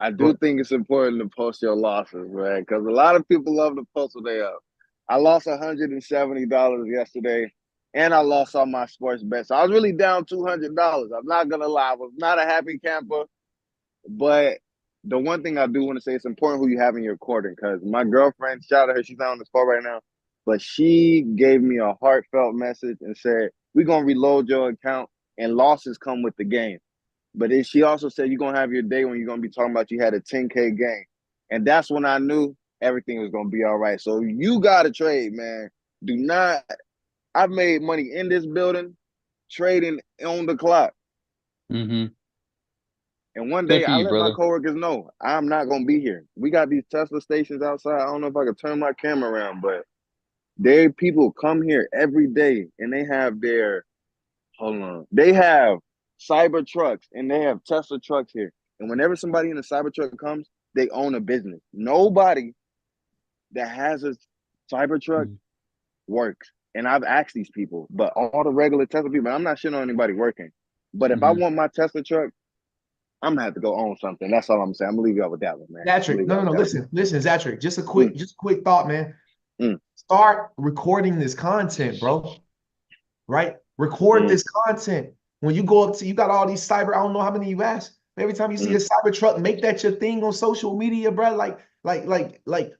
I do think it's important to post your losses, man, because a lot of people love to post what they up. I lost $170 yesterday, and I lost all my sports bets. So I was really down $200. I'm not going to lie. I was not a happy camper. But the one thing I do want to say, it's important who you have in your quarter, because my girlfriend, shout out to her, she's not on this call right now, but she gave me a heartfelt message and said, we're going to reload your account, and losses come with the game. But she also said you're going to have your day when you're going to be talking about you had a 10K gain. And that's when I knew everything was going to be all right. So you got to trade, man. Do not. I've made money in this building trading on the clock. And one day I let my coworkers know I'm not going to be here. We got these Tesla stations outside. I don't know if I could turn my camera around, but people come here every day and they have they have cyber trucks and they have Tesla trucks here. And whenever somebody in a cyber truck comes, they own a business. Nobody that has a cyber truck works. And I've asked these people, but all the regular Tesla people, I'm not shitting on anybody working. But if I want my Tesla truck, I'm gonna have to go own something. That's all I'm saying. I'm gonna leave y'all with that one, man. Zatrick, no, listen, Zatrick, just a quick thought, man. Start recording this content, bro. Right? Record this content. When you go up to, you got all these cyber, I don't know how many you asked. Every time you see a cyber truck, make that your thing on social media, bro. Like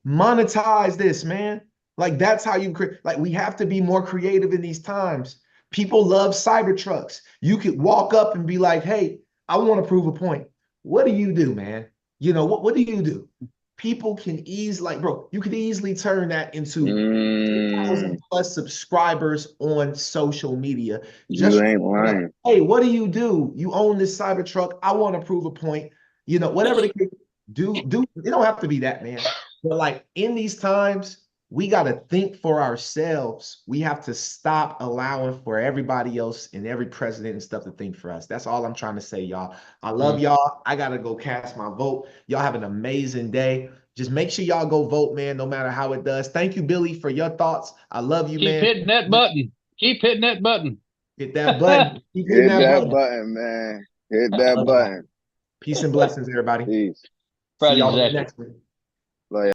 monetize this, man. Like that's how you create. Like we have to be more creative in these times. People love cyber trucks. You could walk up and be like, hey, I want to prove a point. What do you do, man? What do you do? People can easily, bro, you could easily turn that into 1,000 plus subscribers on social media. You ain't lying. Hey, what do? You own this cyber truck. I want to prove a point. Whatever the case, do. It don't have to be that, man. But like in these times, we got to think for ourselves. We have to stop allowing for everybody else and every president and stuff to think for us. That's all I'm trying to say, y'all. I love y'all. I got to go cast my vote. Y'all have an amazing day. Just make sure y'all go vote, man, no matter how it does. Thank you, Billy, for your thoughts. I love you, man. Keep hitting that button. Keep hitting that button. Hit that button. Keep hitting that button, man. Hit that button. Peace and blessings, everybody. Peace. See y'all next week.